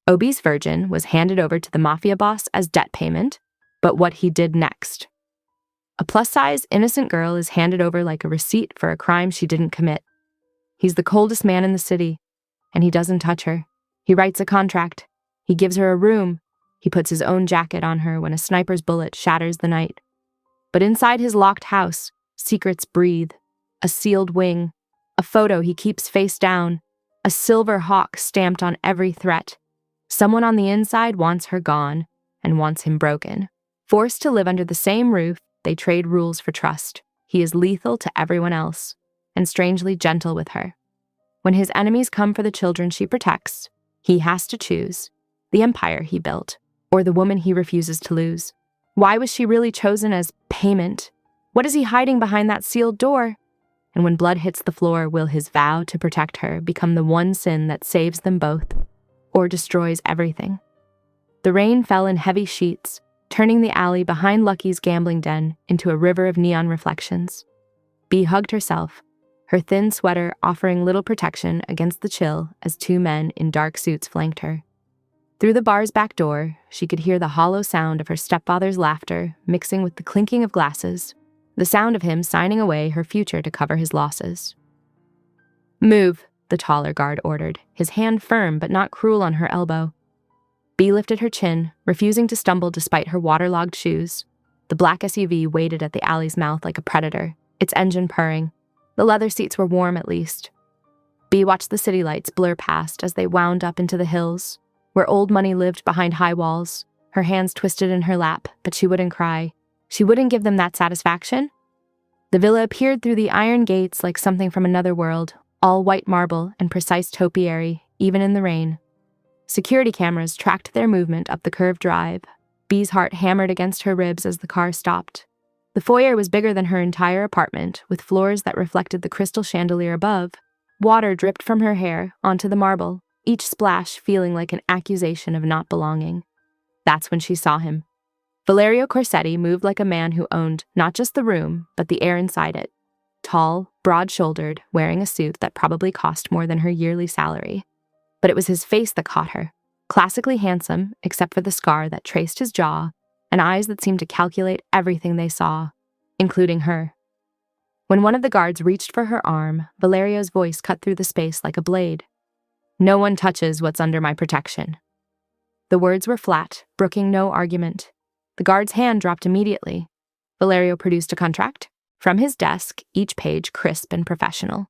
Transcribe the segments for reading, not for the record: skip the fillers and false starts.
Obese Virgin was handed over to the Mafia boss as debt payment, but what he did next. A plus-size, innocent girl is handed over like a receipt for a crime she didn't commit. He's the coldest man in the city, and he doesn't touch her. He writes a contract. He gives her a room. He puts his own jacket on her when a sniper's bullet shatters the night. But inside his locked house, secrets breathe. A sealed wing, a photo he keeps face down, a silver hawk stamped on every threat. Someone on the inside wants her gone and wants him broken. Forced to live under the same roof, they trade rules for trust. He is lethal to everyone else, and strangely gentle with her. When his enemies come for the children she protects, he has to choose the empire he built or the woman he refuses to lose. Why was she really chosen as payment? What is he hiding behind that sealed door? And when blood hits the floor, will his vow to protect her become the one sin that saves them both or destroys everything? The rain fell in heavy sheets, turning the alley behind Lucky's gambling den into a river of neon reflections. Bea hugged herself, her thin sweater offering little protection against the chill as two men in dark suits flanked her. Through the bar's back door, she could hear the hollow sound of her stepfather's laughter mixing with the clinking of glasses, the sound of him signing away her future to cover his losses. "Move," the taller guard ordered, his hand firm but not cruel on her elbow. Bea lifted her chin, refusing to stumble despite her waterlogged shoes. The black SUV waited at the alley's mouth like a predator, its engine purring. The leather seats were warm at least. Bea watched the city lights blur past as they wound up into the hills, where old money lived behind high walls, her hands twisted in her lap, but she wouldn't cry. She wouldn't give them that satisfaction. The villa appeared through the iron gates like something from another world, all white marble and precise topiary, even in the rain. Security cameras tracked their movement up the curved drive. Bea's heart hammered against her ribs as the car stopped. The foyer was bigger than her entire apartment, with floors that reflected the crystal chandelier above. Water dripped from her hair onto the marble, each splash feeling like an accusation of not belonging. That's when she saw him. Valerio Corsetti moved like a man who owned not just the room, but the air inside it. Tall, broad-shouldered, wearing a suit that probably cost more than her yearly salary. But it was his face that caught her. Classically handsome, except for the scar that traced his jaw, and eyes that seemed to calculate everything they saw, including her. When one of the guards reached for her arm, Valerio's voice cut through the space like a blade. "No one touches what's under my protection." The words were flat, brooking no argument. The guard's hand dropped immediately. Valerio produced a contract. From his desk, each page crisp and professional.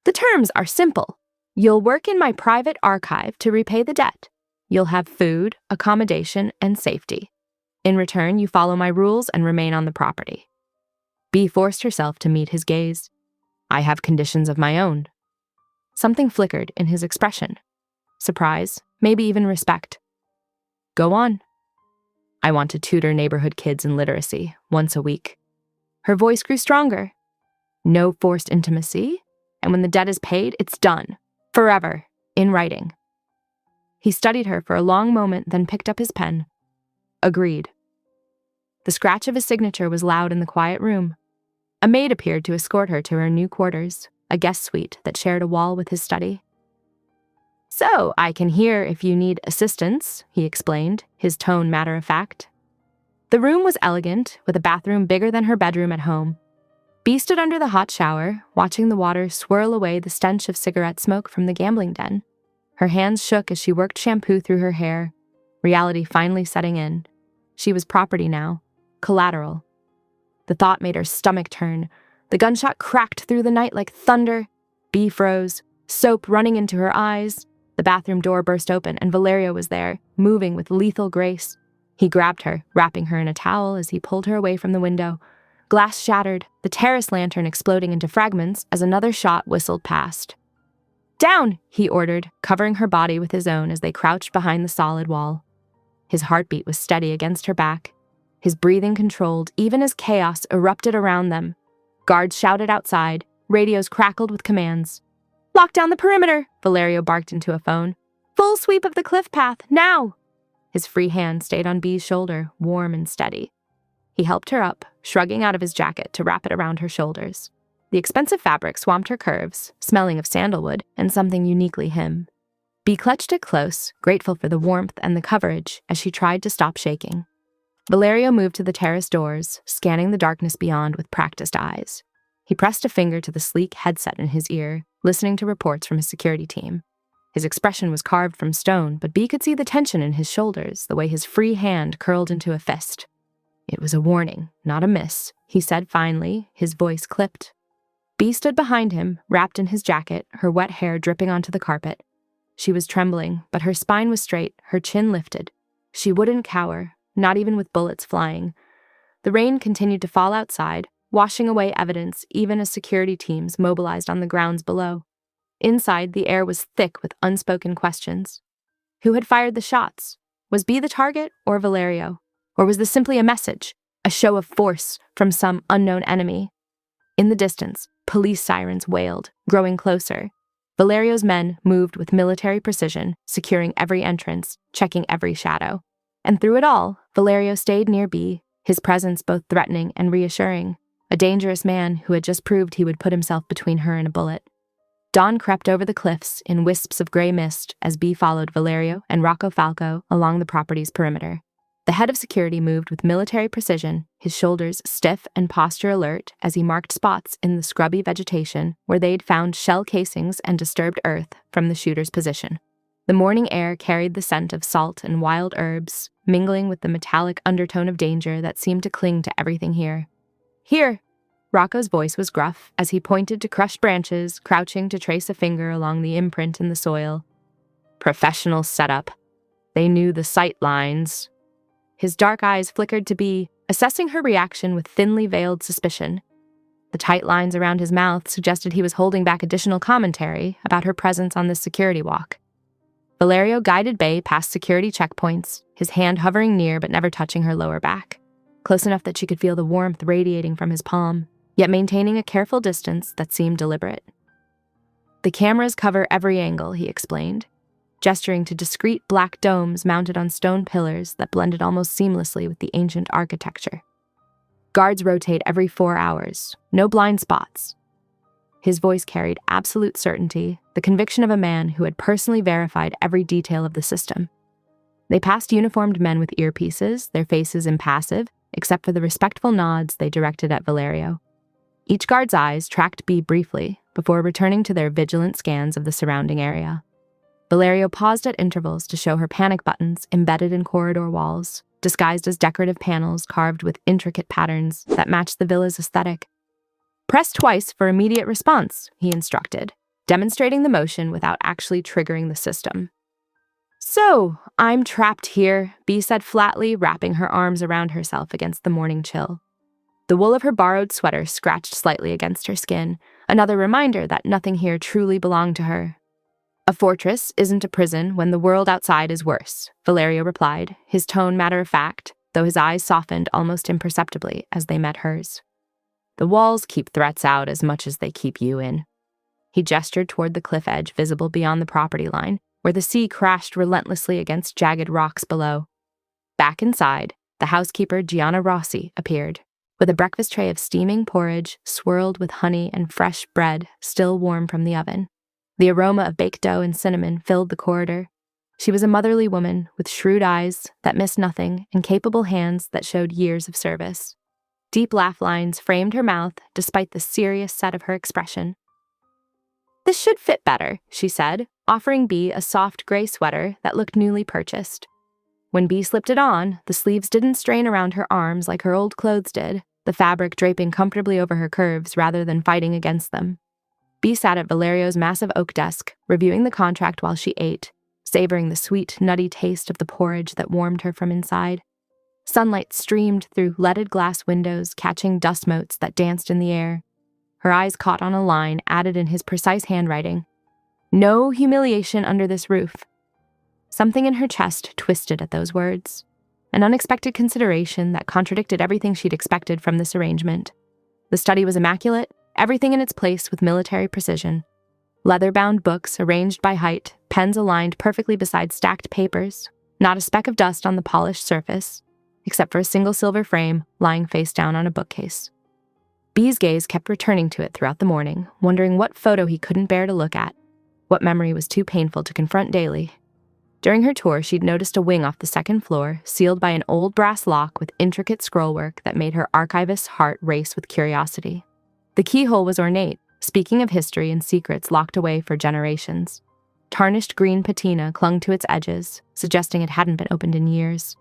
"The terms are simple. You'll work in my private archive to repay the debt. You'll have food, accommodation, and safety. In return, you follow my rules and remain on the property." Bea forced herself to meet his gaze. "I have conditions of my own." Something flickered in his expression. Surprise, maybe even respect. "Go on." "I want to tutor neighborhood kids in literacy, once a week." Her voice grew stronger. "No forced intimacy, and when the debt is paid, it's done. Forever, in writing." He studied her for a long moment, then picked up his pen. Agreed. The scratch of his signature was loud in the quiet room. A maid appeared to escort her to her new quarters, a guest suite that shared a wall with his study. "So, I can hear if you need assistance," he explained, his tone matter-of-fact. The room was elegant, with a bathroom bigger than her bedroom at home. Bea stood under the hot shower, watching the water swirl away the stench of cigarette smoke from the gambling den. Her hands shook as she worked shampoo through her hair, reality finally setting in. She was property now, collateral. The thought made her stomach turn. The gunshot cracked through the night like thunder. Bea froze, soap running into her eyes. The bathroom door burst open, and Valerio was there, moving with lethal grace. He grabbed her, wrapping her in a towel as he pulled her away from the window. Glass shattered, the terrace lantern exploding into fragments as another shot whistled past. "Down!" he ordered, covering her body with his own as they crouched behind the solid wall. His heartbeat was steady against her back, his breathing controlled even as chaos erupted around them. Guards shouted outside, radios crackled with commands. "Lock down the perimeter!" Valerio barked into a phone. "Full sweep of the cliff path, now!" His free hand stayed on Bea's shoulder, warm and steady. He helped her up, shrugging out of his jacket to wrap it around her shoulders. The expensive fabric swamped her curves, smelling of sandalwood and something uniquely him. Bee clutched it close, grateful for the warmth and the coverage as she tried to stop shaking. Valerio moved to the terrace doors, scanning the darkness beyond with practiced eyes. He pressed a finger to the sleek headset in his ear, listening to reports from his security team. His expression was carved from stone, but Bee could see the tension in his shoulders, the way his free hand curled into a fist. It was a warning, not a miss, he said finally, his voice clipped. Bee stood behind him, wrapped in his jacket, her wet hair dripping onto the carpet. She was trembling, but her spine was straight, her chin lifted. She wouldn't cower, not even with bullets flying. The rain continued to fall outside, washing away evidence even as security teams mobilized on the grounds below. Inside, the air was thick with unspoken questions. Who had fired the shots? Was Bee the target or Valerio? Or was this simply a message, a show of force from some unknown enemy? In the distance, police sirens wailed, growing closer. Valerio's men moved with military precision, securing every entrance, checking every shadow. And through it all, Valerio stayed near Bee, his presence both threatening and reassuring, a dangerous man who had just proved he would put himself between her and a bullet. Dawn crept over the cliffs in wisps of gray mist as Bee followed Valerio and Rocco Falco along the property's perimeter. The head of security moved with military precision, his shoulders stiff and posture alert as he marked spots in the scrubby vegetation where they'd found shell casings and disturbed earth from the shooter's position. The morning air carried the scent of salt and wild herbs, mingling with the metallic undertone of danger that seemed to cling to everything here. Here! Rocco's voice was gruff as he pointed to crushed branches, crouching to trace a finger along the imprint in the soil. Professional setup. They knew the sight lines. His dark eyes flickered to Bee, assessing her reaction with thinly veiled suspicion. The tight lines around his mouth suggested he was holding back additional commentary about her presence on this security walk. Valerio guided Bae past security checkpoints, his hand hovering near but never touching her lower back, close enough that she could feel the warmth radiating from his palm, yet maintaining a careful distance that seemed deliberate. The cameras cover every angle, he explained, gesturing to discrete black domes mounted on stone pillars that blended almost seamlessly with the ancient architecture. Guards rotate every 4 hours, no blind spots. His voice carried absolute certainty, the conviction of a man who had personally verified every detail of the system. They passed uniformed men with earpieces, their faces impassive, except for the respectful nods they directed at Valerio. Each guard's eyes tracked Bee briefly before returning to their vigilant scans of the surrounding area. Valerio paused at intervals to show her panic buttons embedded in corridor walls, disguised as decorative panels carved with intricate patterns that matched the villa's aesthetic. Press twice for immediate response, he instructed, demonstrating the motion without actually triggering the system. So, I'm trapped here, Bee said flatly, wrapping her arms around herself against the morning chill. The wool of her borrowed sweater scratched slightly against her skin, another reminder that nothing here truly belonged to her. A fortress isn't a prison when the world outside is worse, Valerio replied, his tone matter-of-fact, though his eyes softened almost imperceptibly as they met hers. The walls keep threats out as much as they keep you in. He gestured toward the cliff edge visible beyond the property line, where the sea crashed relentlessly against jagged rocks below. Back inside, the housekeeper Gianna Rossi appeared, with a breakfast tray of steaming porridge swirled with honey and fresh bread still warm from the oven. The aroma of baked dough and cinnamon filled the corridor. She was a motherly woman with shrewd eyes that missed nothing and capable hands that showed years of service. Deep laugh lines framed her mouth despite the serious set of her expression. "This should fit better," she said, offering Bee a soft gray sweater that looked newly purchased. When Bee slipped it on, the sleeves didn't strain around her arms like her old clothes did, the fabric draping comfortably over her curves rather than fighting against them. Bee sat at Valerio's massive oak desk, reviewing the contract while she ate, savoring the sweet, nutty taste of the porridge that warmed her from inside. Sunlight streamed through leaded glass windows, catching dust motes that danced in the air. Her eyes caught on a line added in his precise handwriting. "No humiliation under this roof." Something in her chest twisted at those words, an unexpected consideration that contradicted everything she'd expected from this arrangement. The study was immaculate, everything in its place with military precision. Leather-bound books arranged by height, pens aligned perfectly beside stacked papers, not a speck of dust on the polished surface, except for a single silver frame lying face down on a bookcase. Bee's gaze kept returning to it throughout the morning, wondering what photo he couldn't bear to look at. what memory was too painful to confront daily. During her tour, she'd noticed a wing off the second floor, sealed by an old brass lock with intricate scrollwork that made her archivist's heart race with curiosity. The keyhole was ornate, speaking of history and secrets locked away for generations. Tarnished green patina clung to its edges, suggesting it hadn't been opened in years.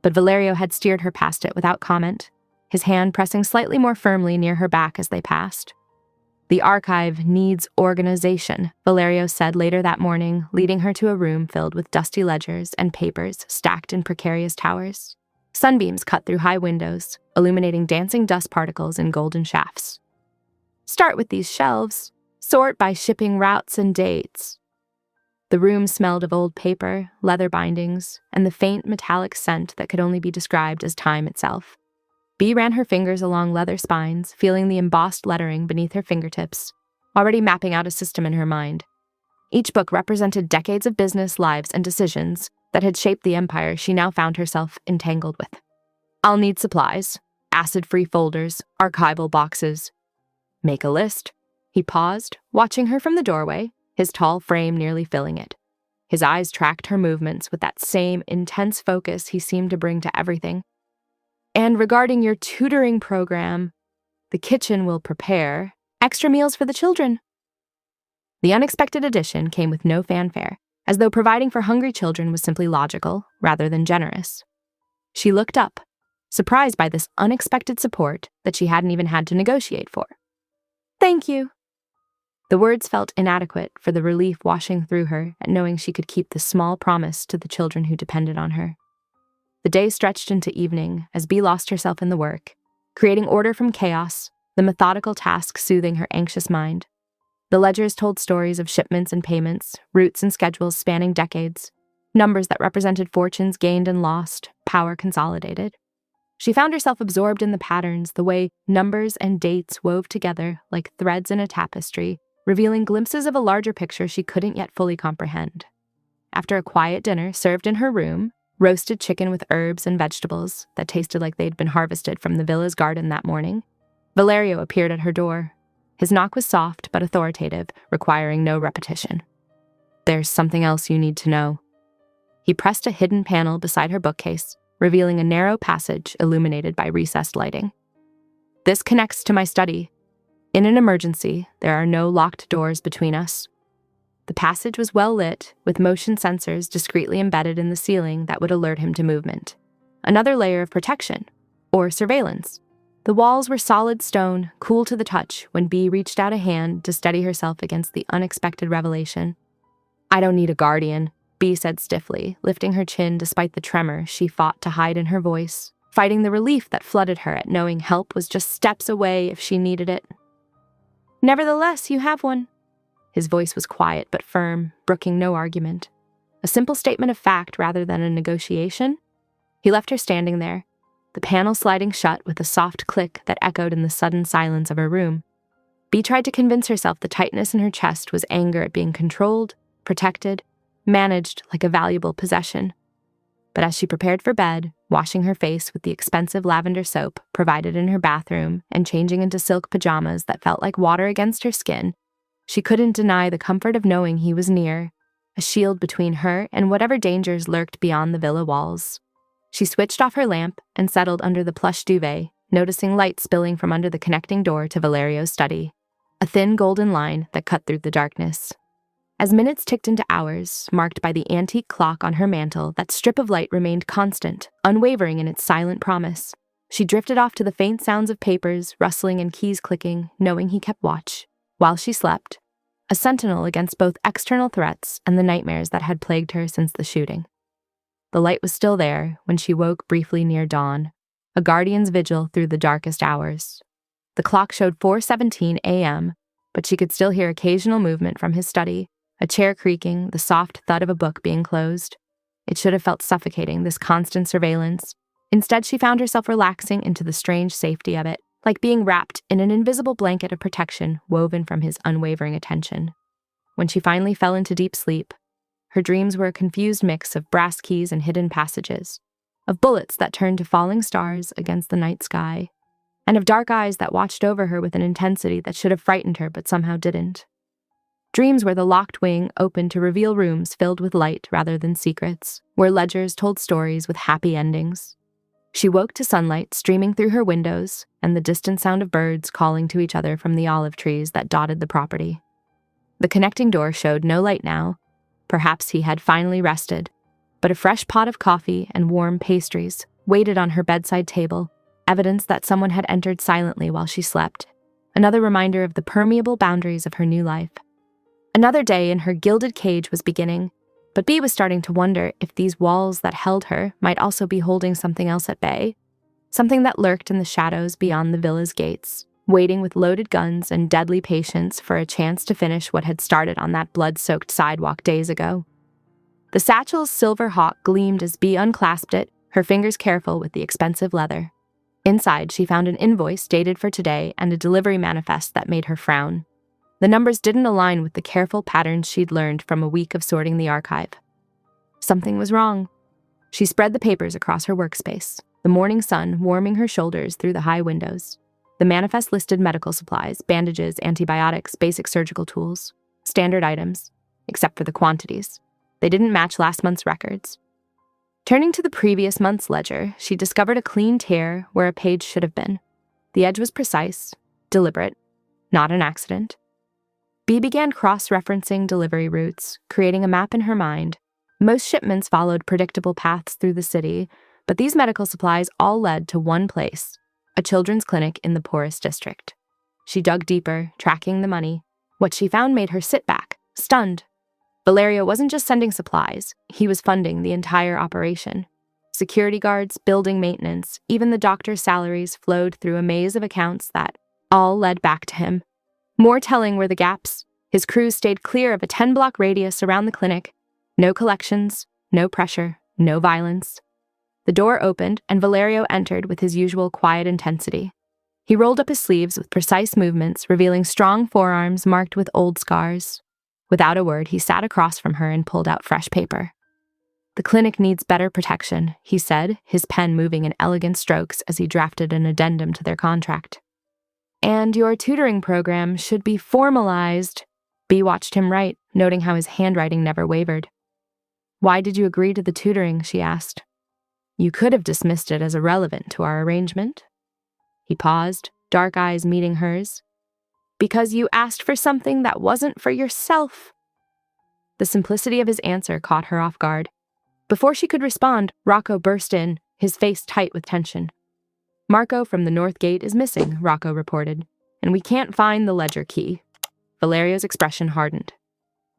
But Valerio had steered her past it without comment, his hand pressing slightly more firmly near her back as they passed. "The archive needs organization," Valerio said later that morning, leading her to a room filled with dusty ledgers and papers stacked in precarious towers. Sunbeams cut through high windows, illuminating dancing dust particles in golden shafts. "Start with these shelves. Sort by shipping routes and dates." The room smelled of old paper, leather bindings, and the faint metallic scent that could only be described as time itself. Bea ran her fingers along leather spines, feeling the embossed lettering beneath her fingertips, already mapping out a system in her mind. Each book represented decades of business, lives, and decisions that had shaped the empire she now found herself entangled with. "I'll need supplies, acid-free folders, archival boxes." "Make a list." He paused, watching her from the doorway, his tall frame nearly filling it. His eyes tracked her movements with that same intense focus he seemed to bring to everything. "And regarding your tutoring program, the kitchen will prepare extra meals for the children." The unexpected addition came with no fanfare, as though providing for hungry children was simply logical rather than generous. She looked up, surprised by this unexpected support that she hadn't even had to negotiate for. "Thank you." The words felt inadequate for the relief washing through her at knowing she could keep this small promise to the children who depended on her. The day stretched into evening as Bea lost herself in the work, creating order from chaos, the methodical task soothing her anxious mind. The ledgers told stories of shipments and payments, routes and schedules spanning decades, numbers that represented fortunes gained and lost, power consolidated. She found herself absorbed in the patterns, the way numbers and dates wove together like threads in a tapestry, revealing glimpses of a larger picture she couldn't yet fully comprehend. After a quiet dinner served in her room, roasted chicken with herbs and vegetables that tasted like they'd been harvested from the villa's garden that morning, Valerio appeared at her door. His knock was soft but authoritative, requiring no repetition. "There's something else you need to know." He pressed a hidden panel beside her bookcase, revealing a narrow passage illuminated by recessed lighting. "This connects to my study. In an emergency, there are no locked doors between us." The passage was well lit, with motion sensors discreetly embedded in the ceiling that would alert him to movement. Another layer of protection, or surveillance. The walls were solid stone, cool to the touch when Bea reached out a hand to steady herself against the unexpected revelation. "I don't need a guardian," Bea said stiffly, lifting her chin despite the tremor she fought to hide in her voice, fighting the relief that flooded her at knowing help was just steps away if she needed it. "Nevertheless, you have one." His voice was quiet but firm, brooking no argument. A simple statement of fact rather than a negotiation. He left her standing there, the panel sliding shut with a soft click that echoed in the sudden silence of her room. Bea tried to convince herself the tightness in her chest was anger at being controlled, protected, managed like a valuable possession. But as she prepared for bed, washing her face with the expensive lavender soap provided in her bathroom and changing into silk pajamas that felt like water against her skin, she couldn't deny the comfort of knowing he was near, a shield between her and whatever dangers lurked beyond the villa walls. She switched off her lamp and settled under the plush duvet, noticing light spilling from under the connecting door to Valerio's study, a thin golden line that cut through the darkness. As minutes ticked into hours, marked by the antique clock on her mantel, that strip of light remained constant, unwavering in its silent promise. She drifted off to the faint sounds of papers rustling and keys clicking, knowing he kept watch, while she slept, a sentinel against both external threats and the nightmares that had plagued her since the shooting. The light was still there when she woke briefly near dawn, a guardian's vigil through the darkest hours. The clock showed 4:17 a.m., but she could still hear occasional movement from his study, a chair creaking, the soft thud of a book being closed. It should have felt suffocating, this constant surveillance. Instead, she found herself relaxing into the strange safety of it, like being wrapped in an invisible blanket of protection woven from his unwavering attention. When she finally fell into deep sleep, her dreams were a confused mix of brass keys and hidden passages, of bullets that turned to falling stars against the night sky, and of dark eyes that watched over her with an intensity that should have frightened her but somehow didn't. Dreams where the locked wing opened to reveal rooms filled with light rather than secrets, where ledgers told stories with happy endings. She woke to sunlight streaming through her windows and the distant sound of birds calling to each other from the olive trees that dotted the property. The connecting door showed no light now. Perhaps he had finally rested, but a fresh pot of coffee and warm pastries waited on her bedside table, evidence that someone had entered silently while she slept, another reminder of the permeable boundaries of her new life. Another day in her gilded cage was beginning, but Bee was starting to wonder if these walls that held her might also be holding something else at bay, something that lurked in the shadows beyond the villa's gates, waiting with loaded guns and deadly patience for a chance to finish what had started on that blood-soaked sidewalk days ago. The satchel's silver hawk gleamed as Bee unclasped it, her fingers careful with the expensive leather. Inside, she found an invoice dated for today and a delivery manifest that made her frown. The numbers didn't align with the careful patterns she'd learned from a week of sorting the archive. Something was wrong. She spread the papers across her workspace, the morning sun warming her shoulders through the high windows. The manifest listed medical supplies, bandages, antibiotics, basic surgical tools, standard items, except for the quantities. They didn't match last month's records. Turning to the previous month's ledger, she discovered a clean tear where a page should have been. The edge was precise, deliberate, not an accident. Bee began cross-referencing delivery routes, creating a map in her mind. Most shipments followed predictable paths through the city, but these medical supplies all led to one place, a children's clinic in the poorest district. She dug deeper, tracking the money. What she found made her sit back, stunned. Valerio wasn't just sending supplies, he was funding the entire operation. Security guards, building maintenance, even the doctor's salaries flowed through a maze of accounts that all led back to him. More telling were the gaps. His crews stayed clear of a 10-block radius around the clinic. No collections, no pressure, no violence. The door opened, and Valerio entered with his usual quiet intensity. He rolled up his sleeves with precise movements, revealing strong forearms marked with old scars. Without a word, he sat across from her and pulled out fresh paper. "The clinic needs better protection," he said, his pen moving in elegant strokes as he drafted an addendum to their contract. "And your tutoring program should be formalized." Bee watched him write, noting how his handwriting never wavered. "Why did you agree to the tutoring?" she asked. "You could have dismissed it as irrelevant to our arrangement." He paused, dark eyes meeting hers. "Because you asked for something that wasn't for yourself." The simplicity of his answer caught her off guard. Before she could respond, Rocco burst in, his face tight with tension. "Marco from the North Gate is missing," Rocco reported, "and we can't find the ledger key." Valerio's expression hardened.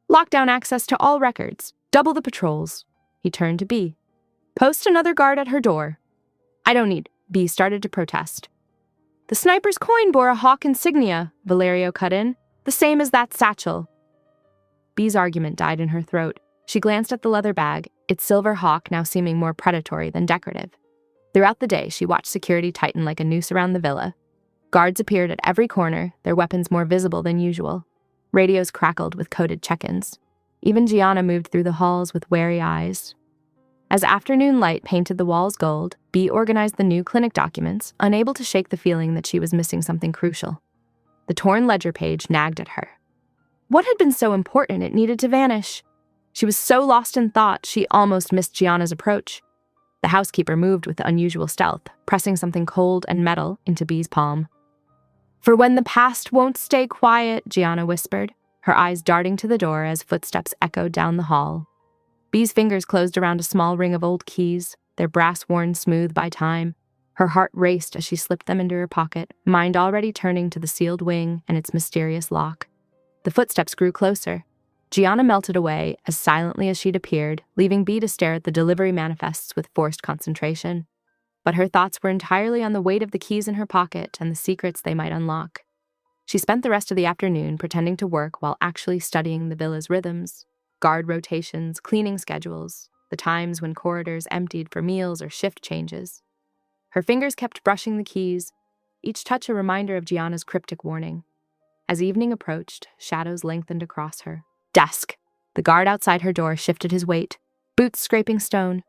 "Lockdown access to all records. Double the patrols." He turned to Bee. "Post another guard at her door." "I don't need," Bee started to protest. "The sniper's coin bore a hawk insignia," Valerio cut in. "The same as that satchel." Bee's argument died in her throat. She glanced at the leather bag, its silver hawk now seeming more predatory than decorative. Throughout the day, she watched security tighten like a noose around the villa. Guards appeared at every corner, their weapons more visible than usual. Radios crackled with coded check-ins. Even Gianna moved through the halls with wary eyes. As afternoon light painted the walls gold, Bee organized the new clinic documents, unable to shake the feeling that she was missing something crucial. The torn ledger page nagged at her. What had been so important it needed to vanish? She was so lost in thought she almost missed Gianna's approach. The housekeeper moved with unusual stealth, pressing something cold and metal into Bee's palm. "For when the past won't stay quiet," Gianna whispered, her eyes darting to the door as footsteps echoed down the hall. Bee's fingers closed around a small ring of old keys, their brass worn smooth by time. Her heart raced as she slipped them into her pocket, mind already turning to the sealed wing and its mysterious lock. The footsteps grew closer. Gianna melted away as silently as she'd appeared, leaving Bee to stare at the delivery manifests with forced concentration. But her thoughts were entirely on the weight of the keys in her pocket and the secrets they might unlock. She spent the rest of the afternoon pretending to work while actually studying the villa's rhythms, guard rotations, cleaning schedules, the times when corridors emptied for meals or shift changes. Her fingers kept brushing the keys, each touch a reminder of Gianna's cryptic warning. As evening approached, shadows lengthened across her. Desk. The guard outside her door shifted his weight, boots scraping stone.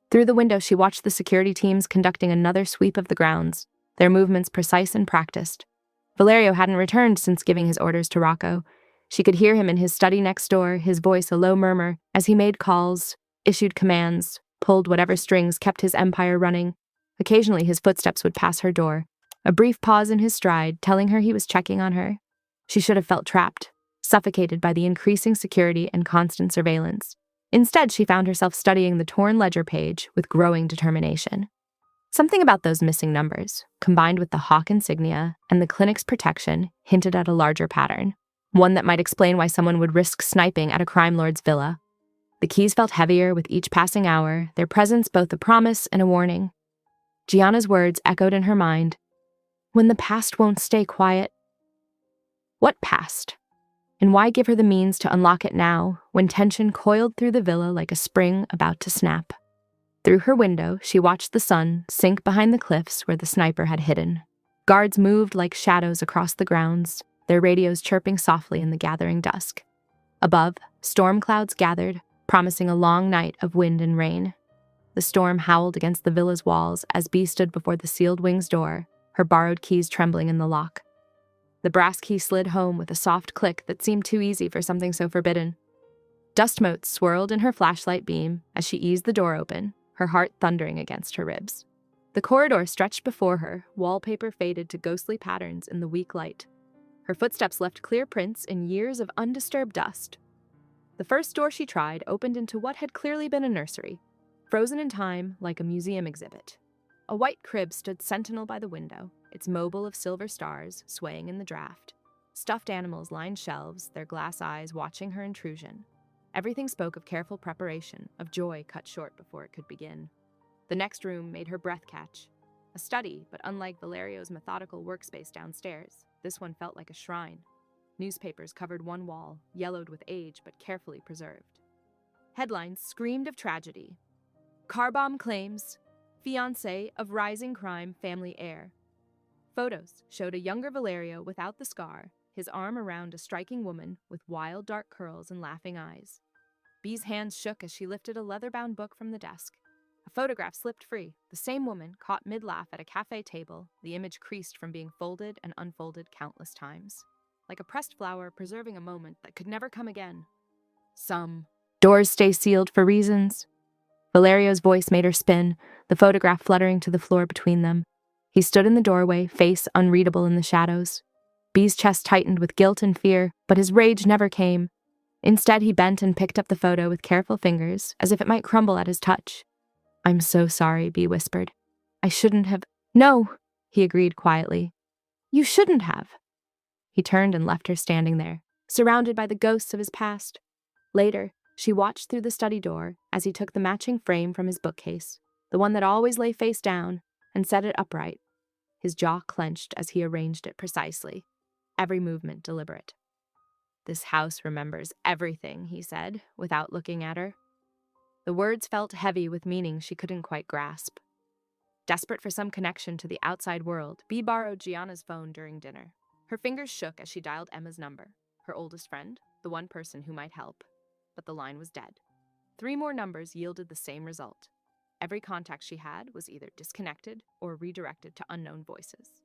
Through the window, she watched the security teams conducting another sweep of the grounds, their movements precise and practiced. Valerio hadn't returned since giving his orders to Rocco. She could hear him in his study next door, his voice a low murmur, as he made calls, issued commands, pulled whatever strings kept his empire running. Occasionally his footsteps would pass her door, a brief pause in his stride, telling her he was checking on her. She should have felt trapped, suffocated by the increasing security and constant surveillance. Instead, she found herself studying the torn ledger page with growing determination. Something about those missing numbers, combined with the hawk insignia and the clinic's protection, hinted at a larger pattern, one that might explain why someone would risk sniping at a crime lord's villa. The keys felt heavier with each passing hour, their presence both a promise and a warning. Gianna's words echoed in her mind. When the past won't stay quiet. What past? And why give her the means to unlock it now, when tension coiled through the villa like a spring about to snap? Through her window, she watched the sun sink behind the cliffs where the sniper had hidden. Guards moved like shadows across the grounds, their radios chirping softly in the gathering dusk. Above, storm clouds gathered, promising a long night of wind and rain. The storm howled against the villa's walls as Bee stood before the sealed wing's door, her borrowed keys trembling in the lock. The brass key slid home with a soft click that seemed too easy for something so forbidden. Dust motes swirled in her flashlight beam as she eased the door open, her heart thundering against her ribs. The corridor stretched before her, wallpaper faded to ghostly patterns in the weak light. Her footsteps left clear prints in years of undisturbed dust. The first door she tried opened into what had clearly been a nursery, frozen in time like a museum exhibit. A white crib stood sentinel by the window, its mobile of silver stars swaying in the draft. Stuffed animals lined shelves, their glass eyes watching her intrusion. Everything spoke of careful preparation, of joy cut short before it could begin. The next room made her breath catch. A study, but unlike Valerio's methodical workspace downstairs, this one felt like a shrine. Newspapers covered one wall, yellowed with age but carefully preserved. Headlines screamed of tragedy. Car bomb claims, fiancé of rising crime family heir. Photos showed a younger Valerio without the scar, his arm around a striking woman with wild dark curls and laughing eyes. Bee's hands shook as she lifted a leather-bound book from the desk. A photograph slipped free, the same woman caught mid-laugh at a cafe table, the image creased from being folded and unfolded countless times. Like a pressed flower preserving a moment that could never come again. Some doors stay sealed for reasons. Valerio's voice made her spin, the photograph fluttering to the floor between them. He stood in the doorway, face unreadable in the shadows. Bee's chest tightened with guilt and fear, but his rage never came. Instead, he bent and picked up the photo with careful fingers, as if it might crumble at his touch. "I'm so sorry," Bee whispered. "I shouldn't have—" "No," he agreed quietly. "You shouldn't have." He turned and left her standing there, surrounded by the ghosts of his past. Later, she watched through the study door as he took the matching frame from his bookcase, the one that always lay face down, and set it upright. His jaw clenched as he arranged it precisely, every movement deliberate. "This house remembers everything," he said, without looking at her. The words felt heavy with meaning she couldn't quite grasp. Desperate for some connection to the outside world, Bee borrowed Gianna's phone during dinner. Her fingers shook as she dialed Emma's number, her oldest friend, the one person who might help. But the line was dead. 3 more numbers yielded the same result. Every contact she had was either disconnected or redirected to unknown voices.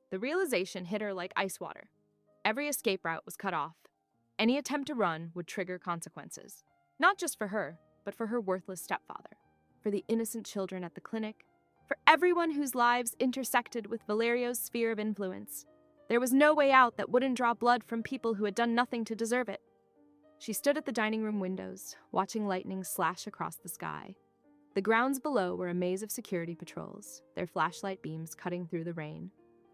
The realization hit her like ice water. Every escape route was cut off. Any attempt to run would trigger consequences. Not just for her, but for her worthless stepfather, for the innocent children at the clinic, for everyone whose lives intersected with Valerio's sphere of influence. There was no way out that wouldn't draw blood from people who had done nothing to deserve it. She stood at the dining room windows, watching lightning slash across the sky. The grounds below were a maze of security patrols, their flashlight beams cutting through the rain.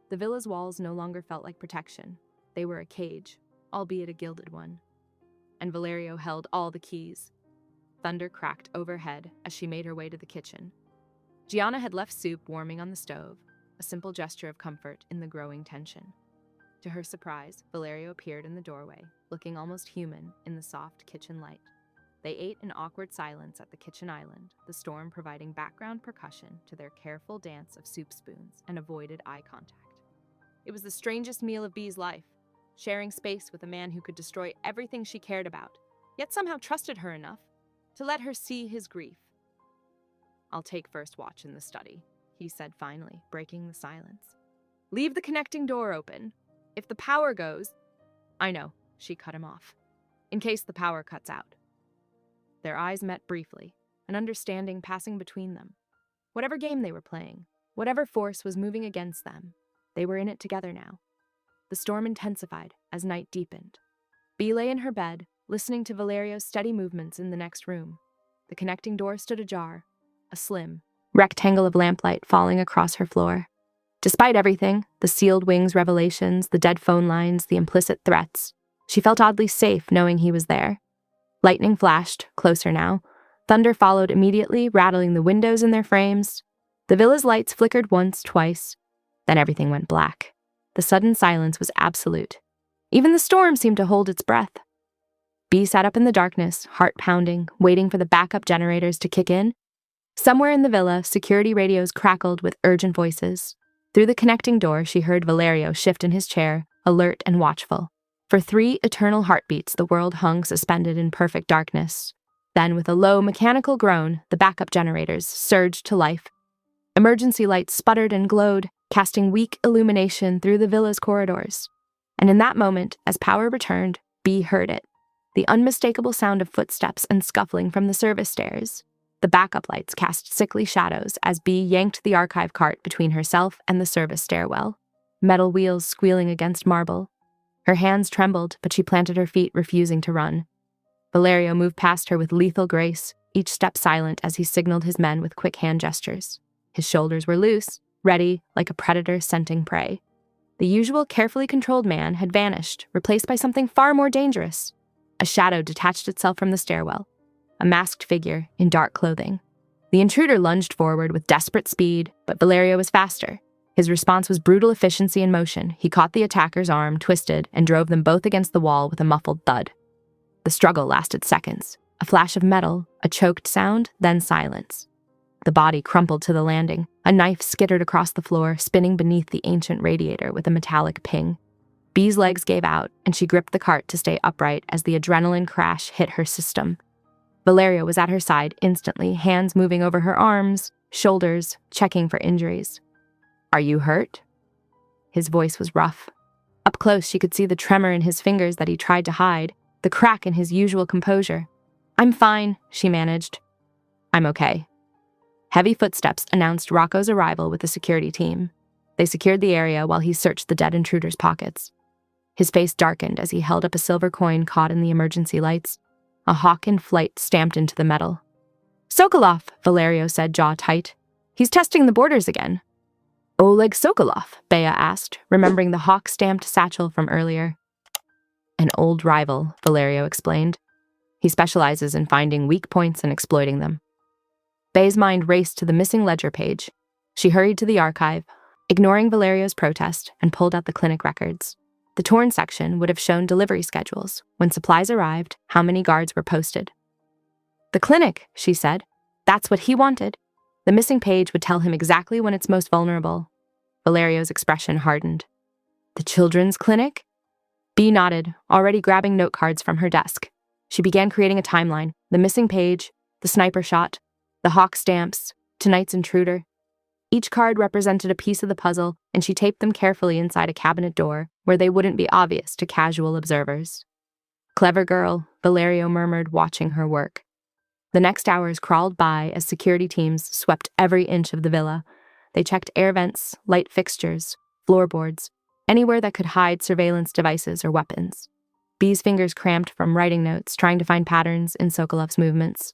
The villa's walls no longer felt like protection. They were a cage, albeit a gilded one. And Valerio held all the keys. Thunder cracked overhead as she made her way to the kitchen. Gianna had left soup warming on the stove, a simple gesture of comfort in the growing tension. To her surprise, Valerio appeared in the doorway, looking almost human in the soft kitchen light. They ate in awkward silence at the kitchen island, the storm providing background percussion to their careful dance of soup spoons and avoided eye contact. It was the strangest meal of Bee's life, sharing space with a man who could destroy everything she cared about, yet somehow trusted her enough to let her see his grief. "I'll take first watch in the study," he said finally, breaking the silence. "Leave the connecting door open. If the power goes—" "I know," she cut him off. "In case the power cuts out." Their eyes met briefly, an understanding passing between them. Whatever game they were playing, whatever force was moving against them, they were in it together now. The storm intensified as night deepened. Bea lay in her bed, listening to Valerio's steady movements in the next room. The connecting door stood ajar, a slim rectangle of lamplight falling across her floor. Despite everything, the sealed wings revelations, the dead phone lines, the implicit threats, she felt oddly safe knowing he was there. Lightning flashed, closer now. Thunder followed immediately, rattling the windows in their frames. The villa's lights flickered once, twice. Then everything went black. The sudden silence was absolute. Even the storm seemed to hold its breath. Bea sat up in the darkness, heart pounding, waiting for the backup generators to kick in. Somewhere in the villa, security radios crackled with urgent voices. Through the connecting door, she heard Valerio shift in his chair, alert and watchful. For 3 eternal heartbeats, the world hung suspended in perfect darkness. Then, with a low, mechanical groan, the backup generators surged to life. Emergency lights sputtered and glowed, casting weak illumination through the villa's corridors. And in that moment, as power returned, Bea heard it. The unmistakable sound of footsteps and scuffling from the service stairs. The backup lights cast sickly shadows as Bea yanked the archive cart between herself and the service stairwell, metal wheels squealing against marble. Her hands trembled, but she planted her feet, refusing to run. Valerio moved past her with lethal grace, each step silent as he signaled his men with quick hand gestures. His shoulders were loose, ready, like a predator scenting prey. The usual carefully controlled man had vanished, replaced by something far more dangerous. A shadow detached itself from the stairwell, a masked figure in dark clothing. The intruder lunged forward with desperate speed, but Valerio was faster. His response was brutal efficiency in motion. He caught the attacker's arm, twisted, and drove them both against the wall with a muffled thud. The struggle lasted seconds. A flash of metal, a choked sound, then silence. The body crumpled to the landing. A knife skittered across the floor, spinning beneath the ancient radiator with a metallic ping. Bea's legs gave out, and she gripped the cart to stay upright as the adrenaline crash hit her system. Valerio was at her side instantly, hands moving over her arms, shoulders, checking for injuries. "Are you hurt?" His voice was rough. Up close, she could see the tremor in his fingers that he tried to hide, the crack in his usual composure. "I'm fine," she managed. "I'm okay." Heavy footsteps announced Rocco's arrival with the security team. They secured the area while he searched the dead intruder's pockets. His face darkened as he held up a silver coin caught in the emergency lights. A hawk in flight stamped into the metal. "Sokolov," Valerio said, jaw tight. "He's testing the borders again." "Oleg Sokolov?" Bea asked, remembering the hawk-stamped satchel from earlier. "An old rival," Valerio explained. "He specializes in finding weak points and exploiting them." Bea's mind raced to the missing ledger page. She hurried to the archive, ignoring Valerio's protest, and pulled out the clinic records. The torn section would have shown delivery schedules, when supplies arrived, how many guards were posted. "The clinic," she said. "That's what he wanted." The missing page would tell him exactly when it's most vulnerable. Valerio's expression hardened. "The children's clinic?" Bea nodded, already grabbing note cards from her desk. She began creating a timeline, the missing page, the sniper shot, the hawk stamps, tonight's intruder. Each card represented a piece of the puzzle, and she taped them carefully inside a cabinet door where they wouldn't be obvious to casual observers. "Clever girl," Valerio murmured, watching her work. The next hours crawled by as security teams swept every inch of the villa. They checked air vents, light fixtures, floorboards, anywhere that could hide surveillance devices or weapons. Bea's fingers cramped from writing notes, trying to find patterns in Sokolov's movements.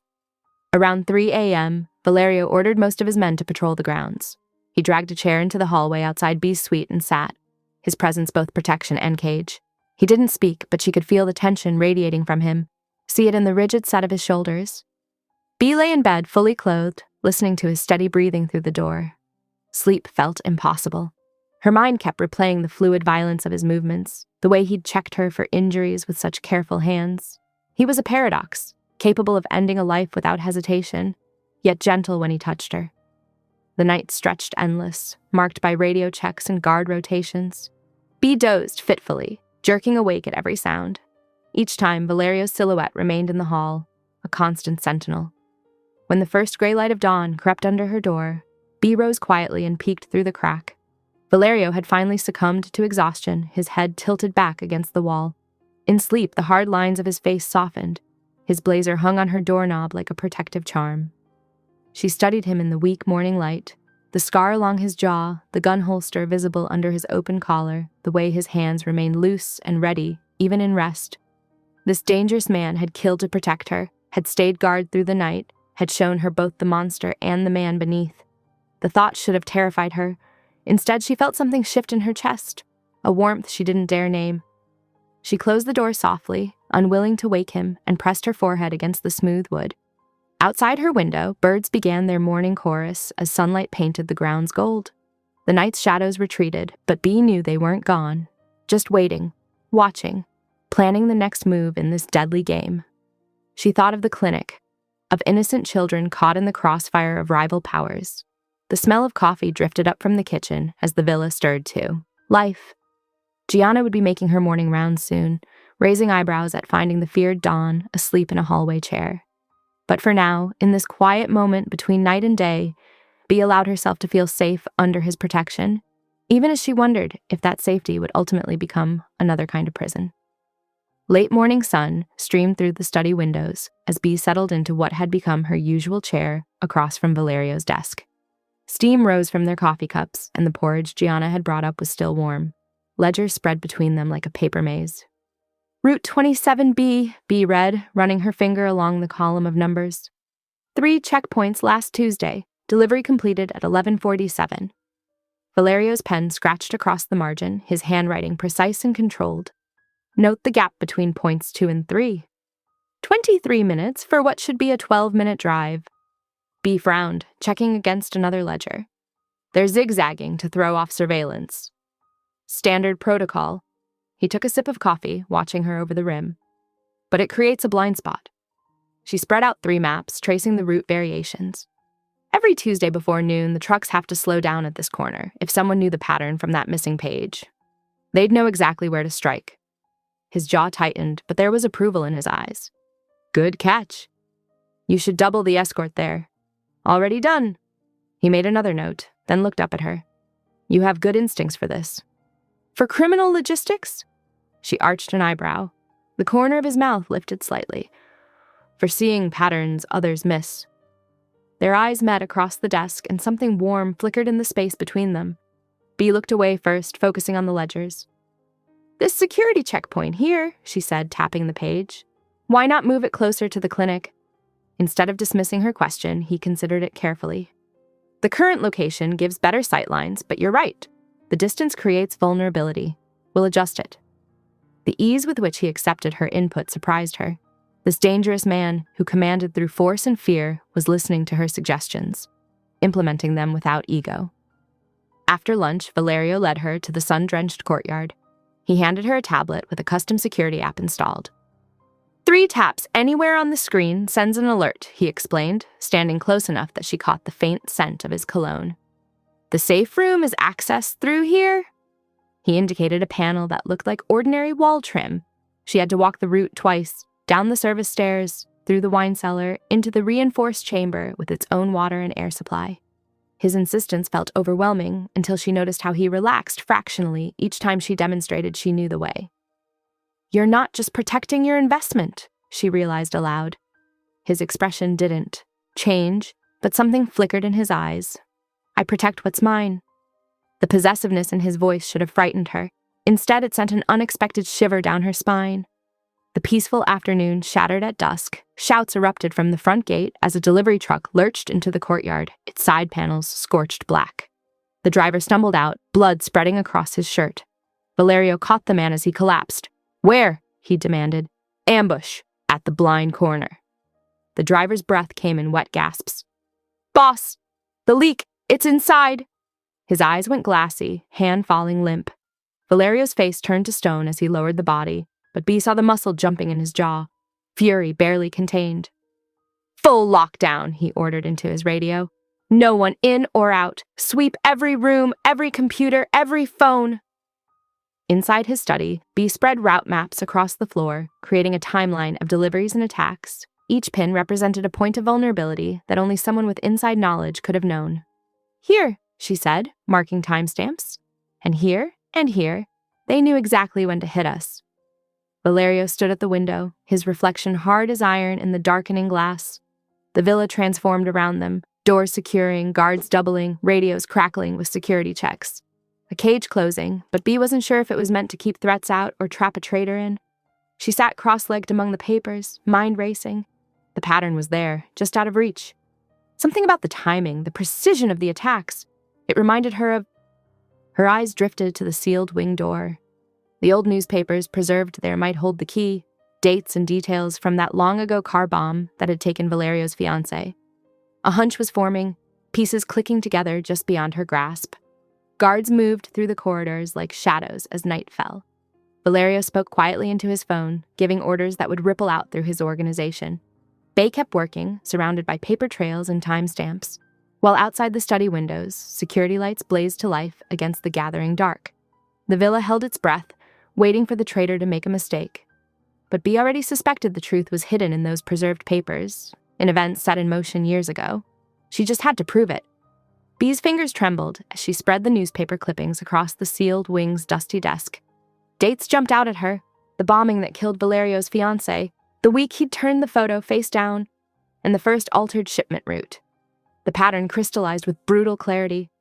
Around 3 a.m., Valerio ordered most of his men to patrol the grounds. He dragged a chair into the hallway outside Bea's suite and sat, his presence both protection and cage. He didn't speak, but she could feel the tension radiating from him, see it in the rigid set of his shoulders. Bea lay in bed, fully clothed, listening to his steady breathing through the door. Sleep felt impossible. Her mind kept replaying the fluid violence of his movements, the way he'd checked her for injuries with such careful hands. He was a paradox, capable of ending a life without hesitation, yet gentle when he touched her. The night stretched endless, marked by radio checks and guard rotations. Bea dozed fitfully, jerking awake at every sound. Each time, Valerio's silhouette remained in the hall, a constant sentinel. When the first gray light of dawn crept under her door, Bea rose quietly and peeked through the crack. Valerio had finally succumbed to exhaustion, his head tilted back against the wall. In sleep, the hard lines of his face softened. His blazer hung on her doorknob like a protective charm. She studied him in the weak morning light, the scar along his jaw, the gun holster visible under his open collar, the way his hands remained loose and ready, even in rest. This dangerous man had killed to protect her, had stayed guard through the night, had shown her both the monster and the man beneath. The thought should have terrified her. Instead, she felt something shift in her chest, a warmth she didn't dare name. She closed the door softly, unwilling to wake him, and pressed her forehead against the smooth wood. Outside her window, birds began their morning chorus as sunlight painted the grounds gold. The night's shadows retreated, but Bee knew they weren't gone, just waiting, watching, planning the next move in this deadly game. She thought of the clinic, of innocent children caught in the crossfire of rival powers. The smell of coffee drifted up from the kitchen as the villa stirred too. Life. Gianna would be making her morning rounds soon, raising eyebrows at finding the feared Dawn asleep in a hallway chair. But for now, in this quiet moment between night and day, Bee allowed herself to feel safe under his protection, even as she wondered if that safety would ultimately become another kind of prison. Late morning sun streamed through the study windows as Bee settled into what had become her usual chair across from Valerio's desk. Steam rose from their coffee cups, and the porridge Gianna had brought up was still warm. Ledgers spread between them like a paper maze. Route 27B, Bee read, running her finger along the column of numbers. 3 checkpoints last Tuesday, delivery completed at 11:47. Valerio's pen scratched across the margin, his handwriting precise and controlled. Note the gap between points 2 and 3. 23 minutes for what should be a 12-minute drive. Bee frowned, checking against another ledger. They're zigzagging to throw off surveillance. Standard protocol. He took a sip of coffee, watching her over the rim. But it creates a blind spot. She spread out 3 maps, tracing the route variations. Every Tuesday before noon, the trucks have to slow down at this corner, if someone knew the pattern from that missing page. They'd know exactly where to strike. His jaw tightened, but there was approval in his eyes. Good catch. You should double the escort there. Already done. He made another note, then looked up at her. You have good instincts for this. For criminal logistics? She arched an eyebrow. The corner of his mouth lifted slightly. For seeing patterns others miss. Their eyes met across the desk, and something warm flickered in the space between them. Bee looked away first, focusing on the ledgers. This security checkpoint here, she said, tapping the page. Why not move it closer to the clinic? Instead of dismissing her question, he considered it carefully. The current location gives better sightlines, but you're right. The distance creates vulnerability. We'll adjust it. The ease with which he accepted her input surprised her. This dangerous man, who commanded through force and fear, was listening to her suggestions, implementing them without ego. After lunch, Valerio led her to the sun-drenched courtyard. He handed her a tablet with a custom security app installed. 3 taps anywhere on the screen sends an alert, he explained, standing close enough that she caught the faint scent of his cologne. The safe room is accessed through here? He indicated a panel that looked like ordinary wall trim. She had to walk the route twice, down the service stairs, through the wine cellar, into the reinforced chamber with its own water and air supply. His insistence felt overwhelming until she noticed how he relaxed fractionally each time she demonstrated she knew the way. You're not just protecting your investment, she realized aloud. His expression didn't change, but something flickered in his eyes. I protect what's mine. The possessiveness in his voice should have frightened her. Instead, it sent an unexpected shiver down her spine. The peaceful afternoon shattered at dusk. Shouts erupted from the front gate as a delivery truck lurched into the courtyard, its side panels scorched black. The driver stumbled out, blood spreading across his shirt. Valerio caught the man as he collapsed. Where? He demanded. Ambush, at the blind corner. The driver's breath came in wet gasps. Boss! The leak! It's inside! His eyes went glassy, hand falling limp. Valerio's face turned to stone as he lowered the body, but Bee saw the muscle jumping in his jaw. Fury barely contained. Full lockdown, he ordered into his radio. No one in or out. Sweep every room, every computer, every phone. Inside his study, Bee spread route maps across the floor, creating a timeline of deliveries and attacks. Each pin represented a point of vulnerability that only someone with inside knowledge could have known. Here, she said, marking timestamps. And here, they knew exactly when to hit us. Valerio stood at the window, his reflection hard as iron in the darkening glass. The villa transformed around them, doors securing, guards doubling, radios crackling with security checks. A cage closing, but Bee wasn't sure if it was meant to keep threats out or trap a traitor in. She sat cross-legged among the papers, mind racing. The pattern was there, just out of reach. Something about the timing, the precision of the attacks. It reminded her of... Her eyes drifted to the sealed wing door. The old newspapers preserved there might hold the key, dates and details from that long-ago car bomb that had taken Valerio's fiancé. A hunch was forming, pieces clicking together just beyond her grasp. Guards moved through the corridors like shadows as night fell. Valerio spoke quietly into his phone, giving orders that would ripple out through his organization. Bay kept working, surrounded by paper trails and timestamps, while outside the study windows, security lights blazed to life against the gathering dark. The villa held its breath, waiting for the traitor to make a mistake. But Bee already suspected the truth was hidden in those preserved papers, an event set in motion years ago. She just had to prove it. Bee's fingers trembled as she spread the newspaper clippings across the sealed wing's dusty desk. Dates jumped out at her: the bombing that killed Valerio's fiancé, the week he'd turned the photo face down, and the first altered shipment route. The pattern crystallized with brutal clarity.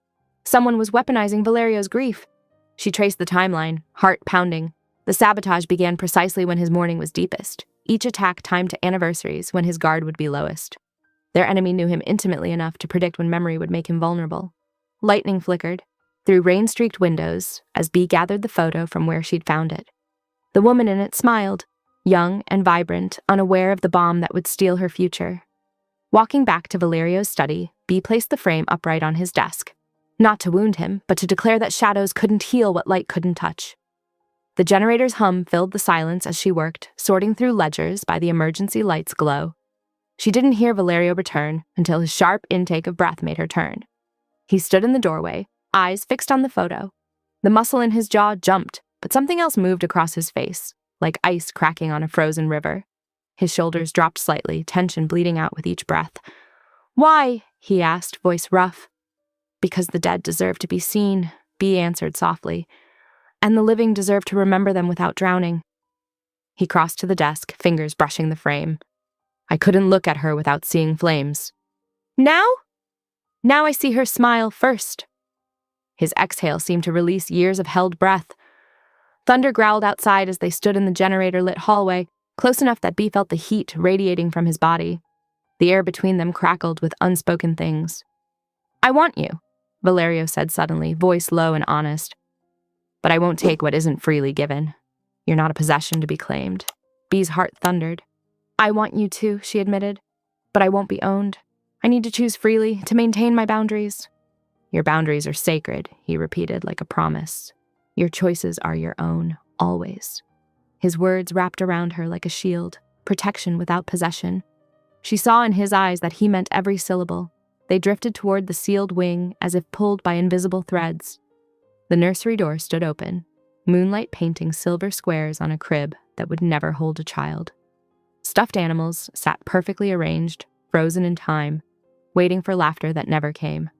Someone was weaponizing Valerio's grief. She traced the timeline, heart pounding. The sabotage began precisely when his mourning was deepest, each attack timed to anniversaries when his guard would be lowest. Their enemy knew him intimately enough to predict when memory would make him vulnerable. Lightning flickered through rain-streaked windows as Bee gathered the photo from where she'd found it. The woman in it smiled, young and vibrant, unaware of the bomb that would steal her future. Walking back to Valerio's study, Bee placed the frame upright on his desk, not to wound him, but to declare that shadows couldn't heal what light couldn't touch. The generator's hum filled the silence as she worked, sorting through ledgers by the emergency light's glow. She didn't hear Valerio return until his sharp intake of breath made her turn. He stood in the doorway, eyes fixed on the photo. The muscle in his jaw jumped, but something else moved across his face, like ice cracking on a frozen river. His shoulders dropped slightly, tension bleeding out with each breath. "Why?" he asked, voice rough. "Because the dead deserve to be seen," Bee answered softly. "And the living deserve to remember them without drowning." He crossed to the desk, fingers brushing the frame. "I couldn't look at her without seeing flames." "Now?" "Now I see her smile first." His exhale seemed to release years of held breath. Thunder growled outside as they stood in the generator-lit hallway, close enough that Bee felt the heat radiating from his body. The air between them crackled with unspoken things. "I want you," Valerio said suddenly, voice low and honest. "But I won't take what isn't freely given. You're not a possession to be claimed." Bee's heart thundered. "I want you too," she admitted. "But I won't be owned. I need to choose freely, to maintain my boundaries." "Your boundaries are sacred," he repeated like a promise. "Your choices are your own, always." His words wrapped around her like a shield, protection without possession. She saw in his eyes that he meant every syllable. They drifted toward the sealed wing as if pulled by invisible threads. The nursery door stood open, moonlight painting silver squares on a crib that would never hold a child. Stuffed animals sat perfectly arranged, frozen in time, waiting for laughter that never came.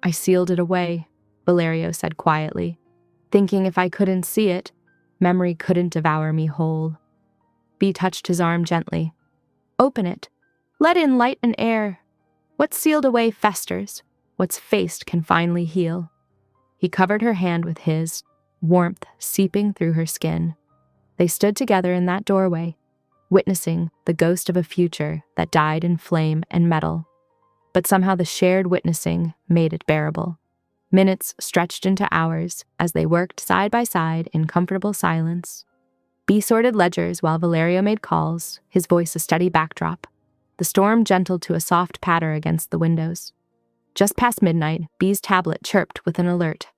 "I sealed it away," Valerio said quietly, thinking if I couldn't see it, memory couldn't devour me whole. Bee touched his arm gently. "Open it. Let in light and air. What's sealed away festers. What's faced can finally heal." He covered her hand with his, warmth seeping through her skin. They stood together in that doorway, witnessing the ghost of a future that died in flame and metal. But somehow the shared witnessing made it bearable. Minutes stretched into hours as they worked side by side in comfortable silence. Bee sorted ledgers while Valerio made calls, his voice a steady backdrop. The storm gentled to a soft patter against the windows. Just past midnight, Bee's tablet chirped with an alert.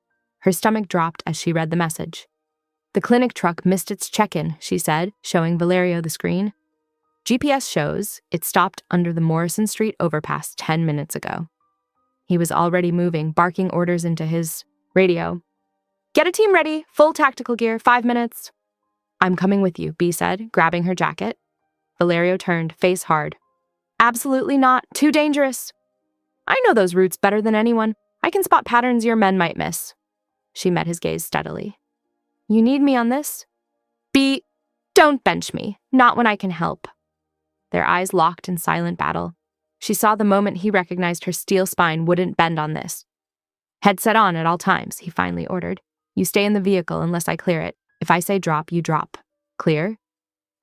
Her stomach dropped as she read the message. "The clinic truck missed its check-in," she said, showing Valerio the screen. "GPS shows it stopped under the Morrison Street overpass 10 minutes ago." He was already moving, barking orders into his radio. "Get a team ready, full tactical gear, 5 minutes." "I'm coming with you," Bee said, grabbing her jacket. Valerio turned, face hard. "Absolutely not. Too dangerous." "I know those routes better than anyone. I can spot patterns your men might miss." She met his gaze steadily. "You need me on this?" "Bee..." Don't bench me, not when I can help. Their eyes locked in silent battle. She saw the moment he recognized her steel spine wouldn't bend on this. Headset on at all times, he finally ordered. You stay in the vehicle unless I clear it. If I say drop, you drop. Clear?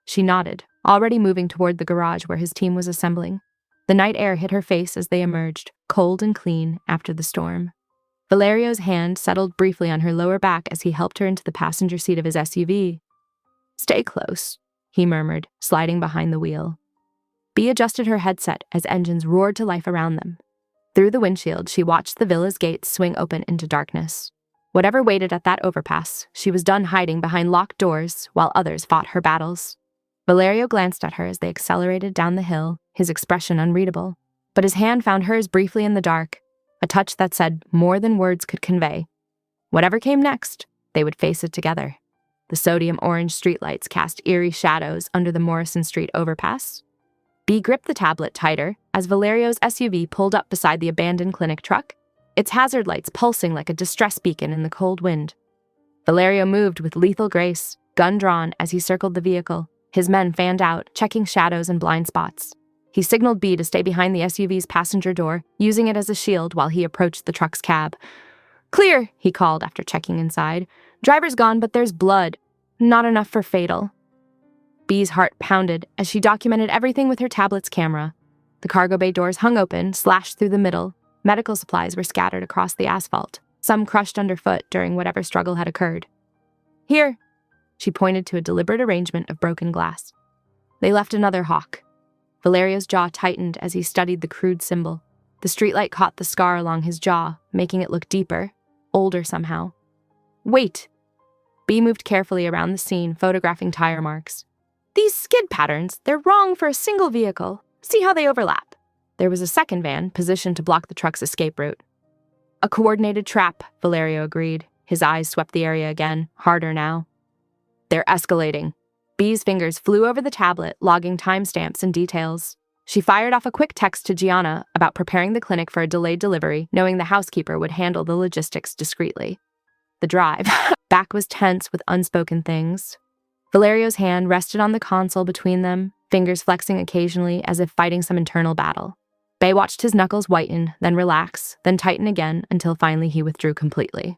She nodded, already moving toward the garage where his team was assembling. The night air hit her face as they emerged, cold and clean after the storm. Valerio's hand settled briefly on her lower back as he helped her into the passenger seat of his SUV. Stay close, he murmured, sliding behind the wheel. Bea adjusted her headset as engines roared to life around them. Through the windshield, she watched the villa's gates swing open into darkness. Whatever waited at that overpass, she was done hiding behind locked doors while others fought her battles. Valerio glanced at her as they accelerated down the hill, his expression unreadable. But his hand found hers briefly in the dark, a touch that said more than words could convey. Whatever came next, they would face it together. The sodium-orange streetlights cast eerie shadows under the Morrison Street overpass. Bea gripped the tablet tighter as Valerio's SUV pulled up beside the abandoned clinic truck, its hazard lights pulsing like a distress beacon in the cold wind. Valerio moved with lethal grace, gun drawn as he circled the vehicle. His men fanned out, checking shadows and blind spots. He signaled Bea to stay behind the SUV's passenger door, using it as a shield while he approached the truck's cab. Clear, he called after checking inside. Driver's gone, but there's blood. Not enough for fatal. Bea's heart pounded as she documented everything with her tablet's camera. The cargo bay doors hung open, slashed through the middle. Medical supplies were scattered across the asphalt, some crushed underfoot during whatever struggle had occurred. Here, she pointed to a deliberate arrangement of broken glass. They left another hawk. Valerio's jaw tightened as he studied the crude symbol. The streetlight caught the scar along his jaw, making it look deeper, older somehow. Wait! Bea moved carefully around the scene, photographing tire marks. These skid patterns, they're wrong for a single vehicle. See how they overlap. There was a second van, positioned to block the truck's escape route. A coordinated trap, Valerio agreed. His eyes swept the area again, harder now. They're escalating. Bea's fingers flew over the tablet, logging timestamps and details. She fired off a quick text to Gianna about preparing the clinic for a delayed delivery, knowing the housekeeper would handle the logistics discreetly. The drive back was tense with unspoken things. Valerio's hand rested on the console between them, fingers flexing occasionally as if fighting some internal battle. Bea watched his knuckles whiten, then relax, then tighten again until finally he withdrew completely.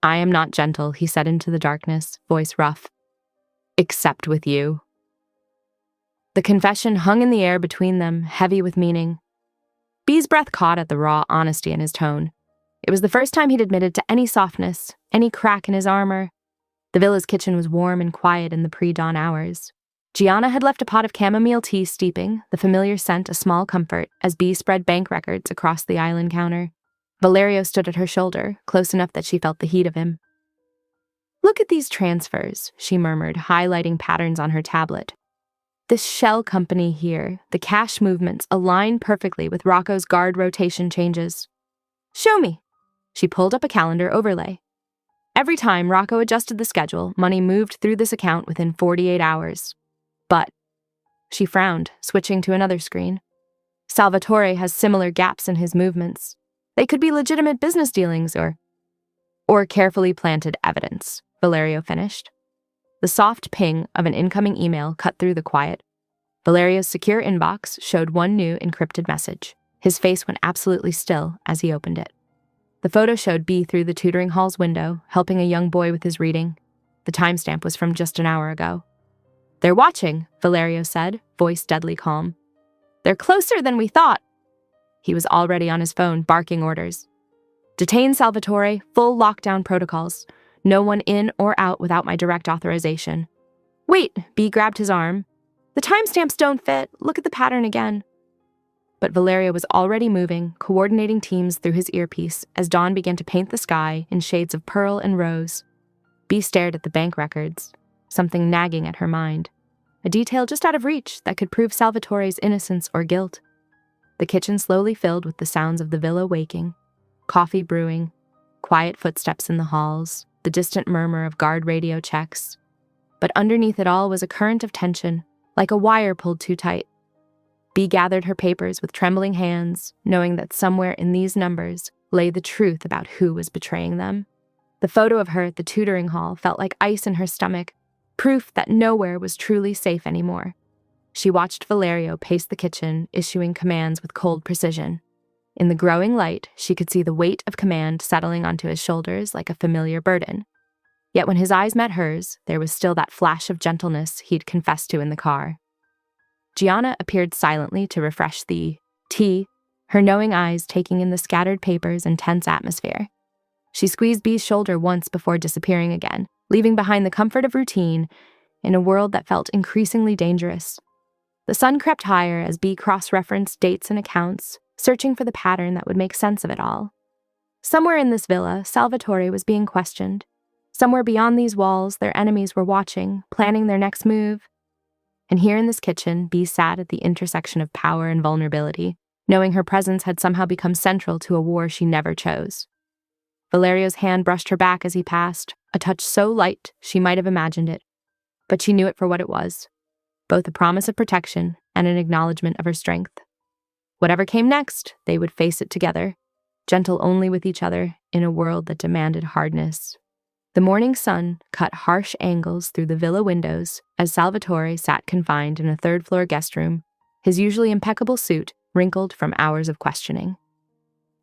I am not gentle, he said into the darkness, voice rough. Except with you. The confession hung in the air between them, heavy with meaning. Bea's breath caught at the raw honesty in his tone. It was the first time he'd admitted to any softness, any crack in his armor. The villa's kitchen was warm and quiet in the pre-dawn hours. Gianna had left a pot of chamomile tea steeping, the familiar scent a small comfort, as Bea spread bank records across the island counter. Valerio stood at her shoulder, close enough that she felt the heat of him. Look at these transfers, she murmured, highlighting patterns on her tablet. This shell company here, the cash movements align perfectly with Rocco's guard rotation changes. Show me. She pulled up a calendar overlay. Every time Rocco adjusted the schedule, money moved through this account within 48 hours. But, she frowned, switching to another screen. Salvatore has similar gaps in his movements. They could be legitimate business dealings or carefully planted evidence, Valerio finished. The soft ping of an incoming email cut through the quiet. Valerio's secure inbox showed one new encrypted message. His face went absolutely still as he opened it. The photo showed Bea through the tutoring hall's window, helping a young boy with his reading. The timestamp was from just an hour ago. They're watching, Valerio said, voice deadly calm. They're closer than we thought. He was already on his phone, barking orders. Detain Salvatore, full lockdown protocols. No one in or out without my direct authorization. Wait, Bea grabbed his arm. The timestamps don't fit. Look at the pattern again. But Valerio was already moving, coordinating teams through his earpiece as dawn began to paint the sky in shades of pearl and rose. Bea stared at the bank records, something nagging at her mind. A detail just out of reach that could prove Salvatore's innocence or guilt. The kitchen slowly filled with the sounds of the villa waking. Coffee brewing, quiet footsteps in the halls, the distant murmur of guard radio checks. But underneath it all was a current of tension, like a wire pulled too tight. Bea gathered her papers with trembling hands, knowing that somewhere in these numbers lay the truth about who was betraying them. The photo of her at the tutoring hall felt like ice in her stomach. proof that nowhere was truly safe anymore. She watched Valerio pace the kitchen, issuing commands with cold precision. In the growing light, she could see the weight of command settling onto his shoulders like a familiar burden. Yet when his eyes met hers, there was still that flash of gentleness he'd confessed to in the car. Gianna appeared silently to refresh the tea, her knowing eyes taking in the scattered papers and tense atmosphere. She squeezed Bee's shoulder once before disappearing again, leaving behind the comfort of routine in a world that felt increasingly dangerous. The sun crept higher as Bee cross-referenced dates and accounts, searching for the pattern that would make sense of it all. Somewhere in this villa, Salvatore was being questioned. Somewhere beyond these walls, their enemies were watching, planning their next move. And here in this kitchen, Bee sat at the intersection of power and vulnerability, knowing her presence had somehow become central to a war she never chose. Valerio's hand brushed her back as he passed, a touch so light she might have imagined it. But she knew it for what it was, both a promise of protection and an acknowledgement of her strength. Whatever came next, they would face it together, gentle only with each other in a world that demanded hardness. The morning sun cut harsh angles through the villa windows as Salvatore sat confined in a third-floor guest room, his usually impeccable suit wrinkled from hours of questioning.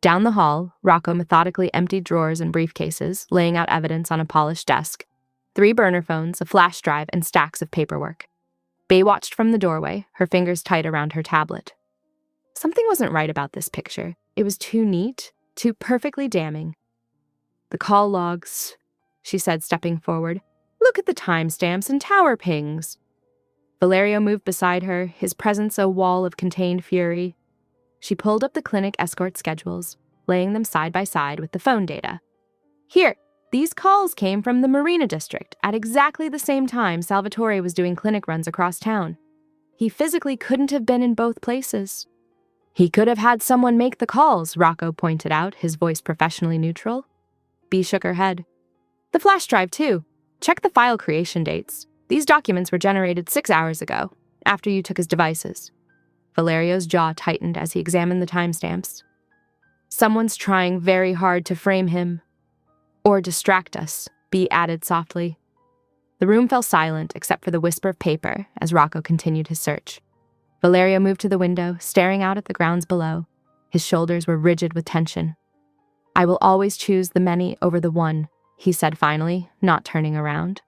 Down the hall, Rocco methodically emptied drawers and briefcases, laying out evidence on a polished desk. 3 burner phones, a flash drive, and stacks of paperwork. Bey watched from the doorway, her fingers tight around her tablet. Something wasn't right about this picture. It was too neat, too perfectly damning. The call logs, she said, stepping forward. Look at the timestamps and tower pings. Valerio moved beside her, his presence a wall of contained fury. She pulled up the clinic escort schedules, laying them side by side with the phone data. Here, these calls came from the Marina District at exactly the same time Salvatore was doing clinic runs across town. He physically couldn't have been in both places. He could have had someone make the calls, Rocco pointed out, his voice professionally neutral. Bee shook her head. The flash drive, too. Check the file creation dates. These documents were generated 6 hours ago, after you took his devices. Valerio's jaw tightened as he examined the timestamps. Someone's trying very hard to frame him. Or distract us, Bee added softly. The room fell silent except for the whisper of paper as Rocco continued his search. Valerio moved to the window, staring out at the grounds below. His shoulders were rigid with tension. I will always choose the many over the one, he said finally, not turning around.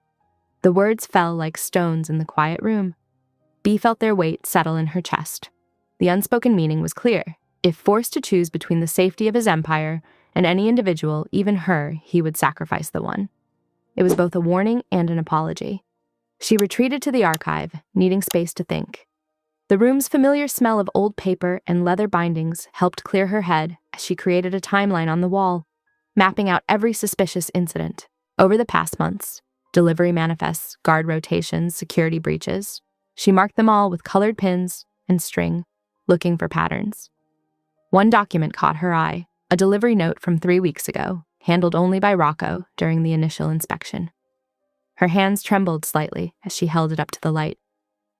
The words fell like stones in the quiet room. Bee felt their weight settle in her chest. The unspoken meaning was clear. If forced to choose between the safety of his empire and any individual, even her, he would sacrifice the one. It was both a warning and an apology. She retreated to the archive, needing space to think. The room's familiar smell of old paper and leather bindings helped clear her head as she created a timeline on the wall, mapping out every suspicious incident. Over the past months, delivery manifests, guard rotations, security breaches, she marked them all with colored pins and string, looking for patterns. One document caught her eye, a delivery note from 3 weeks ago, handled only by Rocco during the initial inspection. Her hands trembled slightly as she held it up to the light.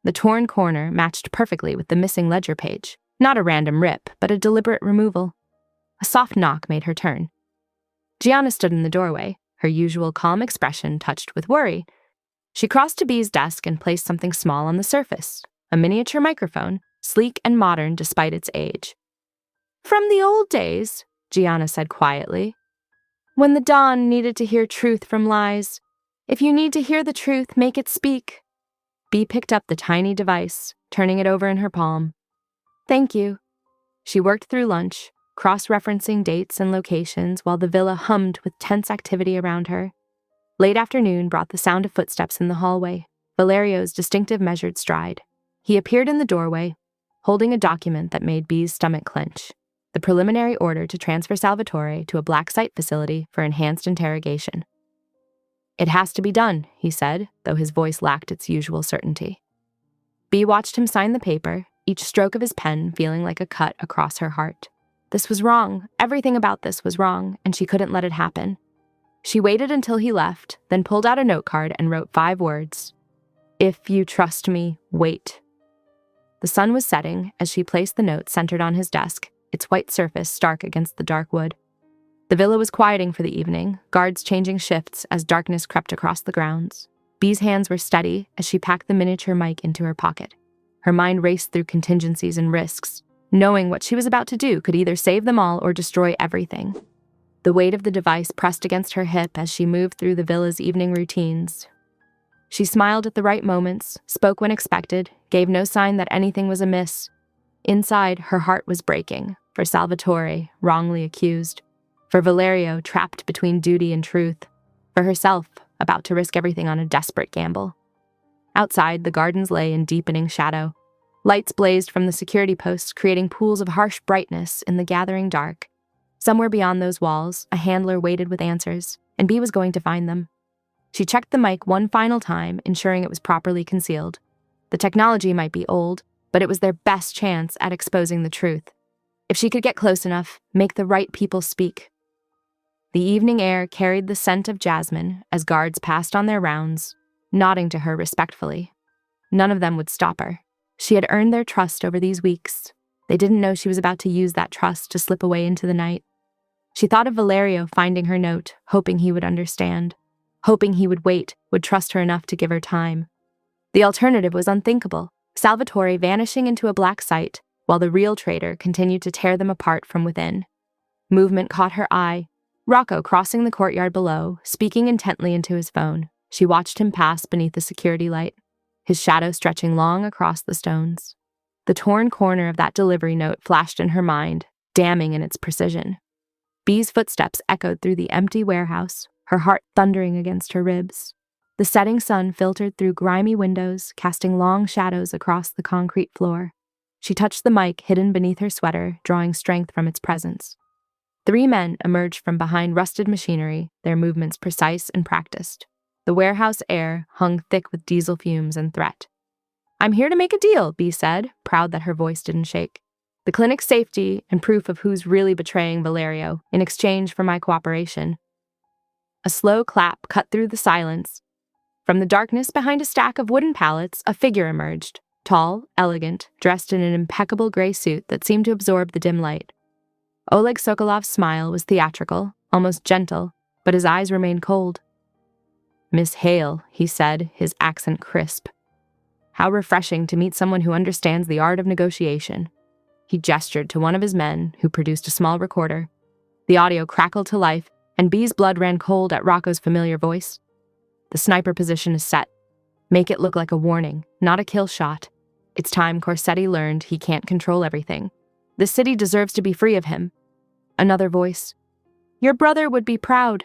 The torn corner matched perfectly with the missing ledger page, not a random rip, but a deliberate removal. A soft knock made her turn. Gianna stood in the doorway, her usual calm expression touched with worry. She crossed to Bee's desk and placed something small on the surface, a miniature microphone, sleek and modern despite its age. From the old days, Gianna said quietly, when the dawn needed to hear truth from lies. If you need to hear the truth, make it speak. Bee picked up the tiny device, turning it over in her palm. Thank you. She worked through lunch, cross-referencing dates and locations while the villa hummed with tense activity around her. Late afternoon brought the sound of footsteps in the hallway, Valerio's distinctive measured stride. He appeared in the doorway, holding a document that made Bee's stomach clench, the preliminary order to transfer Salvatore to a black site facility for enhanced interrogation. It has to be done, he said, though his voice lacked its usual certainty. Bee watched him sign the paper, each stroke of his pen feeling like a cut across her heart. This was wrong. Everything about this was wrong, and she couldn't let it happen. She waited until he left, then pulled out a note card and wrote 5 words. If you trust me, wait. The sun was setting as she placed the note centered on his desk, its white surface stark against the dark wood. The villa was quieting for the evening, guards changing shifts as darkness crept across the grounds. Bee's hands were steady as she packed the miniature mic into her pocket. Her mind raced through contingencies and risks, knowing what she was about to do could either save them all or destroy everything. The weight of the device pressed against her hip as she moved through the villa's evening routines. She smiled at the right moments, spoke when expected, gave no sign that anything was amiss. Inside, her heart was breaking, for Salvatore, wrongly accused, for Valerio, trapped between duty and truth, for herself, about to risk everything on a desperate gamble. Outside, the gardens lay in deepening shadow. Lights blazed from the security posts, creating pools of harsh brightness in the gathering dark. Somewhere beyond those walls, a handler waited with answers, and Bee was going to find them. She checked the mic one final time, ensuring it was properly concealed. The technology might be old, but it was their best chance at exposing the truth. If she could get close enough, make the right people speak. The evening air carried the scent of jasmine as guards passed on their rounds, nodding to her respectfully. None of them would stop her. She had earned their trust over these weeks. They didn't know she was about to use that trust to slip away into the night. She thought of Valerio finding her note, hoping he would understand, hoping he would wait, would trust her enough to give her time. The alternative was unthinkable, Salvatore vanishing into a black site, while the real traitor continued to tear them apart from within. Movement caught her eye. Rocco crossing the courtyard below, speaking intently into his phone. She watched him pass beneath the security light, his shadow stretching long across the stones. The torn corner of that delivery note flashed in her mind, damning in its precision. Bee's footsteps echoed through the empty warehouse, her heart thundering against her ribs. The setting sun filtered through grimy windows, casting long shadows across the concrete floor. She touched the mic hidden beneath her sweater, drawing strength from its presence. 3 men emerged from behind rusted machinery, their movements precise and practiced. The warehouse air hung thick with diesel fumes and threat. "I'm here to make a deal," Bee said, proud that her voice didn't shake. "The clinic's safety and proof of who's really betraying Valerio in exchange for my cooperation." A slow clap cut through the silence. From the darkness behind a stack of wooden pallets, a figure emerged, tall, elegant, dressed in an impeccable gray suit that seemed to absorb the dim light. Oleg Sokolov's smile was theatrical, almost gentle, but his eyes remained cold. "Miss Hale," he said, his accent crisp. "How refreshing to meet someone who understands the art of negotiation." He gestured to one of his men, who produced a small recorder. The audio crackled to life, and Bee's blood ran cold at Rocco's familiar voice. "The sniper position is set. Make it look like a warning, not a kill shot. It's time Corsetti learned he can't control everything. The city deserves to be free of him." Another voice. "Your brother would be proud."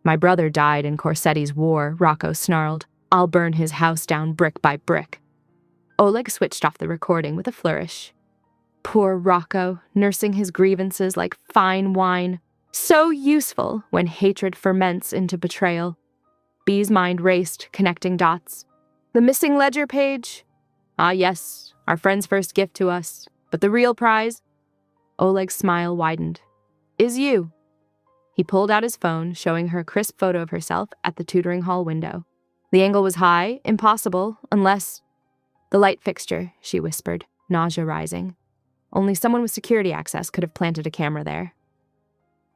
"My brother died in Corsetti's war," Rocco snarled. "I'll burn his house down brick by brick." Oleg switched off the recording with a flourish. Poor Rocco, nursing his grievances like fine wine. So useful when hatred ferments into betrayal. Bee's mind raced, connecting dots. The missing ledger page? Ah yes, our friend's first gift to us. But the real prize? Oleg's smile widened. Is you. He pulled out his phone, showing her a crisp photo of herself at the tutoring hall window. The angle was high, impossible, unless... The light fixture, she whispered, nausea rising. Only someone with security access could have planted a camera there.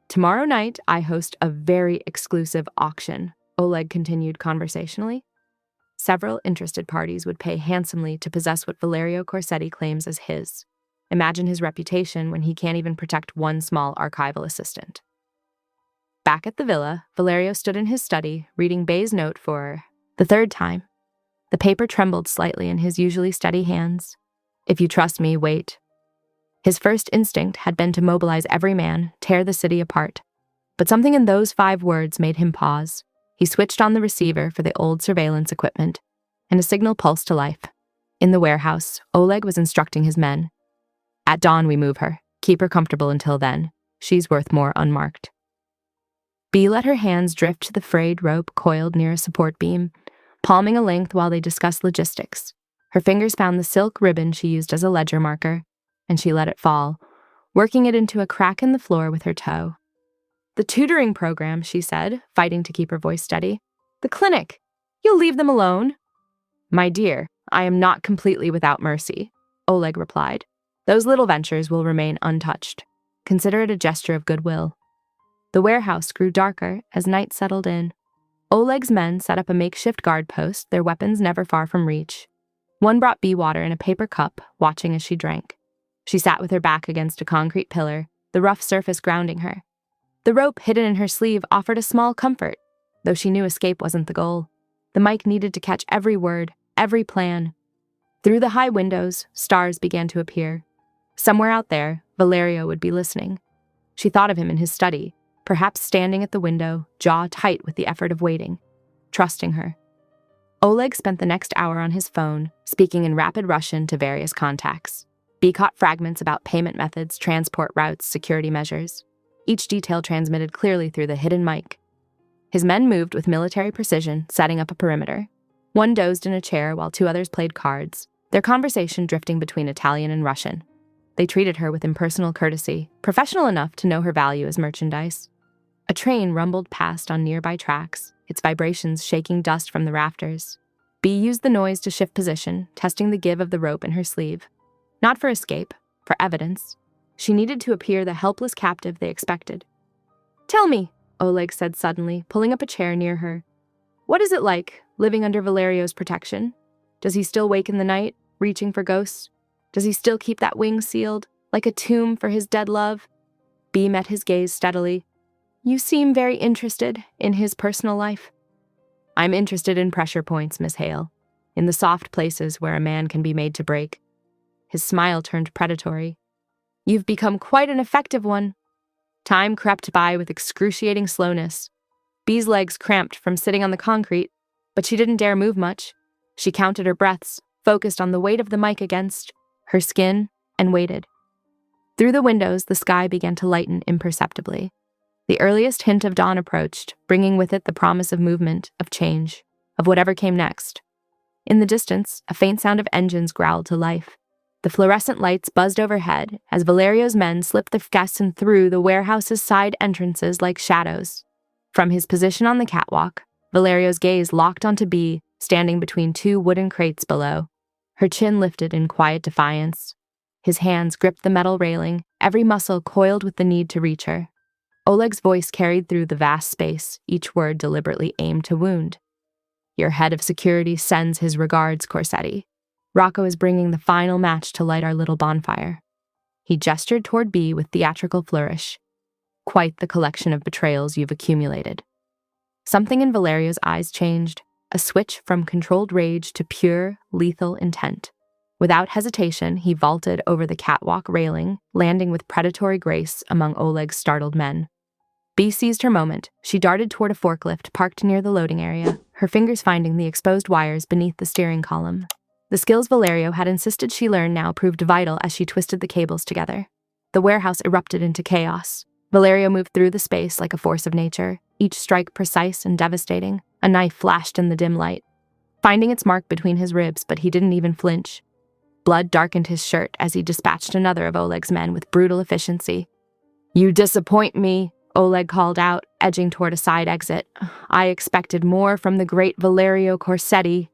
Tomorrow night, I host a very exclusive auction, Oleg continued conversationally. Several interested parties would pay handsomely to possess what Valerio Corsetti claims as his. Imagine his reputation when he can't even protect one small archival assistant. Back at the villa, Valerio stood in his study, reading Bay's note for the third time. The paper trembled slightly in his usually steady hands. If you trust me, wait. His first instinct had been to mobilize every man, tear the city apart. But something in those 5 words made him pause. He switched on the receiver for the old surveillance equipment, and a signal pulsed to life. In the warehouse, Oleg was instructing his men. At dawn we move her. Keep her comfortable until then. She's worth more unmarked. Bee let her hands drift to the frayed rope coiled near a support beam, palming a length while they discussed logistics. Her fingers found the silk ribbon she used as a ledger marker, and she let it fall, working it into a crack in the floor with her toe. The tutoring program, she said, fighting to keep her voice steady. The clinic. You'll leave them alone. My dear, I am not completely without mercy, Oleg replied. Those little ventures will remain untouched. Consider it a gesture of goodwill. The warehouse grew darker as night settled in. Oleg's men set up a makeshift guard post, their weapons never far from reach. One brought bee water in a paper cup, watching as she drank. She sat with her back against a concrete pillar, the rough surface grounding her. The rope hidden in her sleeve offered a small comfort, though she knew escape wasn't the goal. The mic needed to catch every word, every plan. Through the high windows, stars began to appear. Somewhere out there, Valerio would be listening. She thought of him in his study, perhaps standing at the window, jaw tight with the effort of waiting, trusting her. Oleg spent the next hour on his phone, speaking in rapid Russian to various contacts. B caught fragments about payment methods, transport routes, security measures. Each detail transmitted clearly through the hidden mic. His men moved with military precision, setting up a perimeter. One dozed in a chair while two others played cards, their conversation drifting between Italian and Russian. They treated her with impersonal courtesy, professional enough to know her value as merchandise. A train rumbled past on nearby tracks, its vibrations shaking dust from the rafters. B used the noise to shift position, testing the give of the rope in her sleeve. Not for escape, for evidence. She needed to appear the helpless captive they expected. "Tell me," Oleg said suddenly, pulling up a chair near her. "What is it like, living under Valerio's protection? Does he still wake in the night, reaching for ghosts? Does he still keep that wing sealed, like a tomb for his dead love?" B met his gaze steadily. "You seem very interested in his personal life." "I'm interested in pressure points, Miss Hale, in the soft places where a man can be made to break." His smile turned predatory. "You've become quite an effective one." Time crept by with excruciating slowness. B's legs cramped from sitting on the concrete, but she didn't dare move much. She counted her breaths, focused on the weight of the mic against her skin, and waited. Through the windows, the sky began to lighten imperceptibly. The earliest hint of dawn approached, bringing with it the promise of movement, of change, of whatever came next. In the distance, a faint sound of engines growled to life. The fluorescent lights buzzed overhead as Valerio's men slipped the Fgasson through the warehouse's side entrances like shadows. From his position on the catwalk, Valerio's gaze locked onto B, standing between two wooden crates below. Her chin lifted in quiet defiance. His hands gripped the metal railing, every muscle coiled with the need to reach her. Oleg's voice carried through the vast space, each word deliberately aimed to wound. "Your head of security sends his regards, Corsetti. Rocco is bringing the final match to light our little bonfire." He gestured toward B with theatrical flourish. "Quite the collection of betrayals you've accumulated." Something in Valerio's eyes changed, a switch from controlled rage to pure, lethal intent. Without hesitation, he vaulted over the catwalk railing, landing with predatory grace among Oleg's startled men. B seized her moment. She darted toward a forklift parked near the loading area, her fingers finding the exposed wires beneath the steering column. The skills Valerio had insisted she learn now proved vital as she twisted the cables together. The warehouse erupted into chaos. Valerio moved through the space like a force of nature, each strike precise and devastating. A knife flashed in the dim light, finding its mark between his ribs, but he didn't even flinch. Blood darkened his shirt as he dispatched another of Oleg's men with brutal efficiency. "You disappoint me," Oleg called out, edging toward a side exit. "I expected more from the great Valerio Corsetti."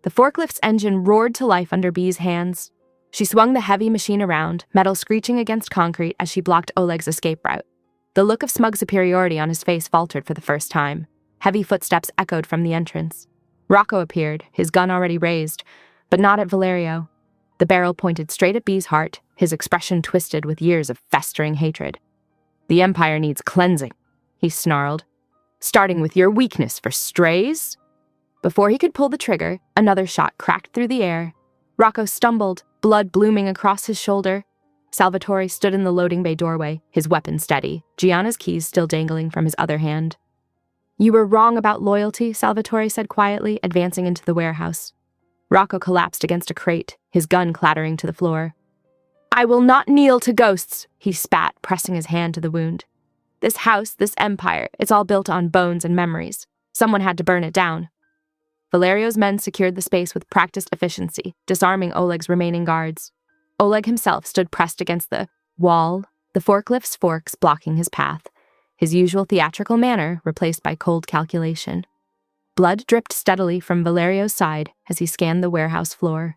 The forklift's engine roared to life under B's hands. She swung the heavy machine around, metal screeching against concrete as she blocked Oleg's escape route. The look of smug superiority on his face faltered for the first time. Heavy footsteps echoed from the entrance. Rocco appeared, his gun already raised, but not at Valerio. The barrel pointed straight at B's heart, his expression twisted with years of festering hatred. "The Empire needs cleansing," he snarled. "Starting with your weakness for strays?" Before he could pull the trigger, another shot cracked through the air. Rocco stumbled, blood blooming across his shoulder. Salvatore stood in the loading bay doorway, his weapon steady, Gianna's keys still dangling from his other hand. "You were wrong about loyalty," Salvatore said quietly, advancing into the warehouse. Rocco collapsed against a crate, his gun clattering to the floor. "I will not kneel to ghosts," he spat, pressing his hand to the wound. "This house, this empire, it's all built on bones and memories. Someone had to burn it down." Valerio's men secured the space with practiced efficiency, disarming Oleg's remaining guards. Oleg himself stood pressed against the wall, the forklift's forks blocking his path, his usual theatrical manner replaced by cold calculation. Blood dripped steadily from Valerio's side as he scanned the warehouse floor.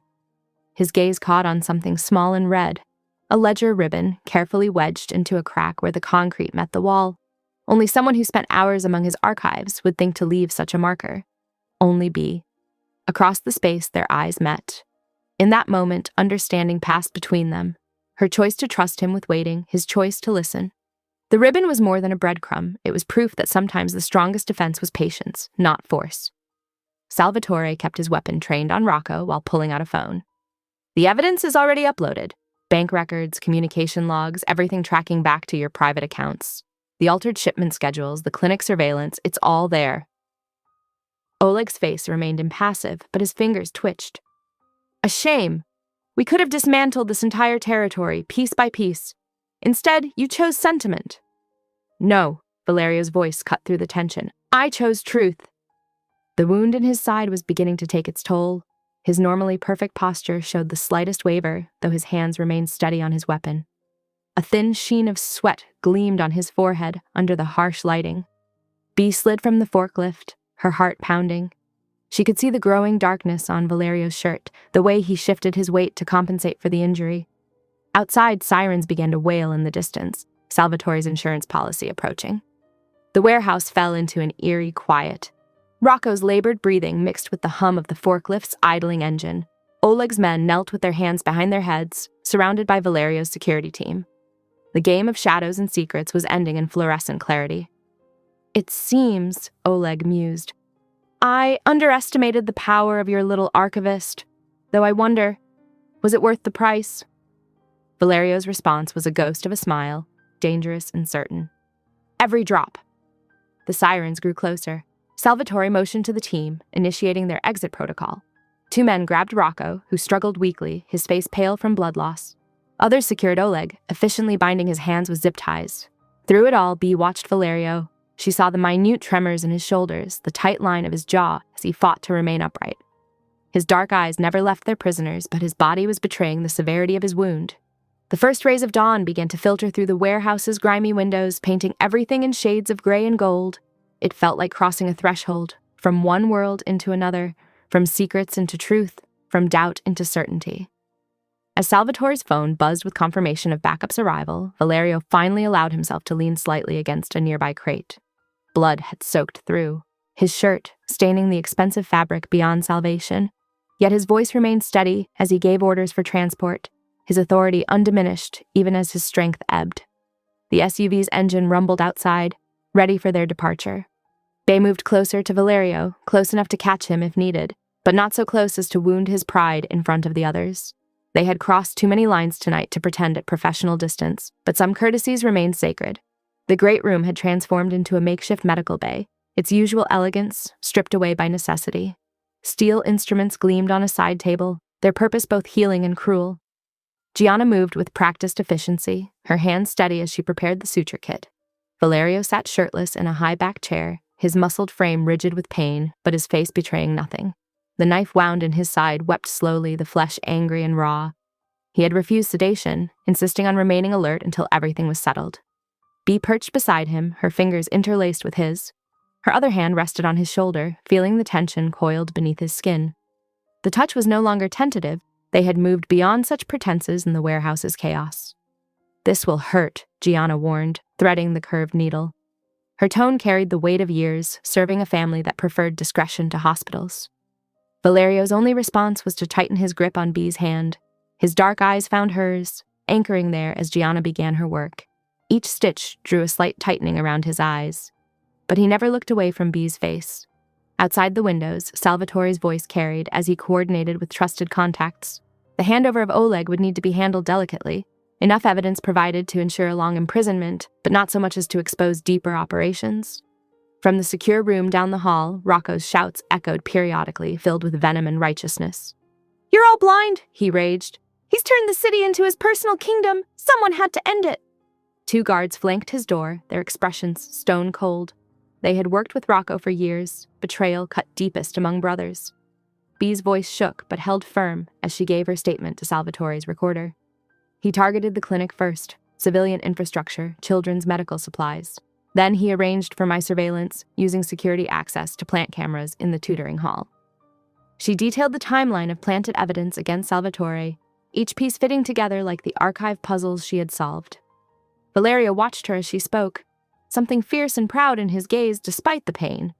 His gaze caught on something small and red, a ledger ribbon carefully wedged into a crack where the concrete met the wall. Only someone who spent hours among his archives would think to leave such a marker. Only B. Across the space, their eyes met. In that moment, understanding passed between them. Her choice to trust him with waiting, his choice to listen. The ribbon was more than a breadcrumb. It was proof that sometimes the strongest defense was patience, not force. Salvatore kept his weapon trained on Rocco while pulling out a phone. The evidence is already uploaded. Bank records, communication logs, everything tracking back to your private accounts. The altered shipment schedules, the clinic surveillance, it's all there. Oleg's face remained impassive, but his fingers twitched. A shame. We could have dismantled this entire territory, piece by piece. Instead, you chose sentiment. No, Valerio's voice cut through the tension. I chose truth. The wound in his side was beginning to take its toll. His normally perfect posture showed the slightest waver, though his hands remained steady on his weapon. A thin sheen of sweat gleamed on his forehead under the harsh lighting. Bee slid from the forklift, her heart pounding. She could see the growing darkness on Valerio's shirt, the way he shifted his weight to compensate for the injury. Outside, sirens began to wail in the distance, Salvatore's insurance policy approaching. The warehouse fell into an eerie quiet. Rocco's labored breathing mixed with the hum of the forklift's idling engine. Oleg's men knelt with their hands behind their heads, surrounded by Valerio's security team. The game of shadows and secrets was ending in fluorescent clarity. It seems, Oleg mused, I underestimated the power of your little archivist, though I wonder, was it worth the price? Valerio's response was a ghost of a smile, dangerous and certain. Every drop. The sirens grew closer. Salvatore motioned to the team, initiating their exit protocol. 2 men grabbed Rocco, who struggled weakly, his face pale from blood loss. Others secured Oleg, efficiently binding his hands with zip ties. Through it all, Bee watched Valerio. She saw the minute tremors in his shoulders, the tight line of his jaw as he fought to remain upright. His dark eyes never left their prisoners, but his body was betraying the severity of his wound. The first rays of dawn began to filter through the warehouse's grimy windows, painting everything in shades of gray and gold. It felt like crossing a threshold, from one world into another, from secrets into truth, from doubt into certainty. As Salvatore's phone buzzed with confirmation of backup's arrival, Valerio finally allowed himself to lean slightly against a nearby crate. Blood had soaked through, his shirt staining the expensive fabric beyond salvation. Yet his voice remained steady as he gave orders for transport, his authority undiminished even as his strength ebbed. The SUV's engine rumbled outside, ready for their departure. They moved closer to Valerio, close enough to catch him if needed, but not so close as to wound his pride in front of the others. They had crossed too many lines tonight to pretend at professional distance, but some courtesies remained sacred. The great room had transformed into a makeshift medical bay, its usual elegance stripped away by necessity. Steel instruments gleamed on a side table, their purpose both healing and cruel. Gianna moved with practiced efficiency, her hands steady as she prepared the suture kit. Valerio sat shirtless in a high-backed chair, his muscled frame rigid with pain, but his face betraying nothing. The knife wound in his side wept slowly, the flesh angry and raw. He had refused sedation, insisting on remaining alert until everything was settled. Bee perched beside him, her fingers interlaced with his. Her other hand rested on his shoulder, feeling the tension coiled beneath his skin. The touch was no longer tentative. They had moved beyond such pretenses in the warehouse's chaos. This will hurt, Gianna warned, threading the curved needle. Her tone carried the weight of years, serving a family that preferred discretion to hospitals. Valerio's only response was to tighten his grip on Bee's hand. His dark eyes found hers, anchoring there as Gianna began her work. Each stitch drew a slight tightening around his eyes. But he never looked away from Bee's face. Outside the windows, Salvatore's voice carried as he coordinated with trusted contacts. The handover of Oleg would need to be handled delicately. Enough evidence provided to ensure a long imprisonment, but not so much as to expose deeper operations. From the secure room down the hall, Rocco's shouts echoed periodically, filled with venom and righteousness. "You're all blind," he raged. "He's turned the city into his personal kingdom. Someone had to end it." 2 guards flanked his door, their expressions stone cold. They had worked with Rocco for years, betrayal cut deepest among brothers. Bee's voice shook but held firm as she gave her statement to Salvatore's recorder. He targeted the clinic first, civilian infrastructure, children's medical supplies. Then he arranged for my surveillance, using security access to plant cameras in the tutoring hall. She detailed the timeline of planted evidence against Salvatore, each piece fitting together like the archive puzzles she had solved. Valerio watched her as she spoke. something fierce and proud in his gaze despite the pain.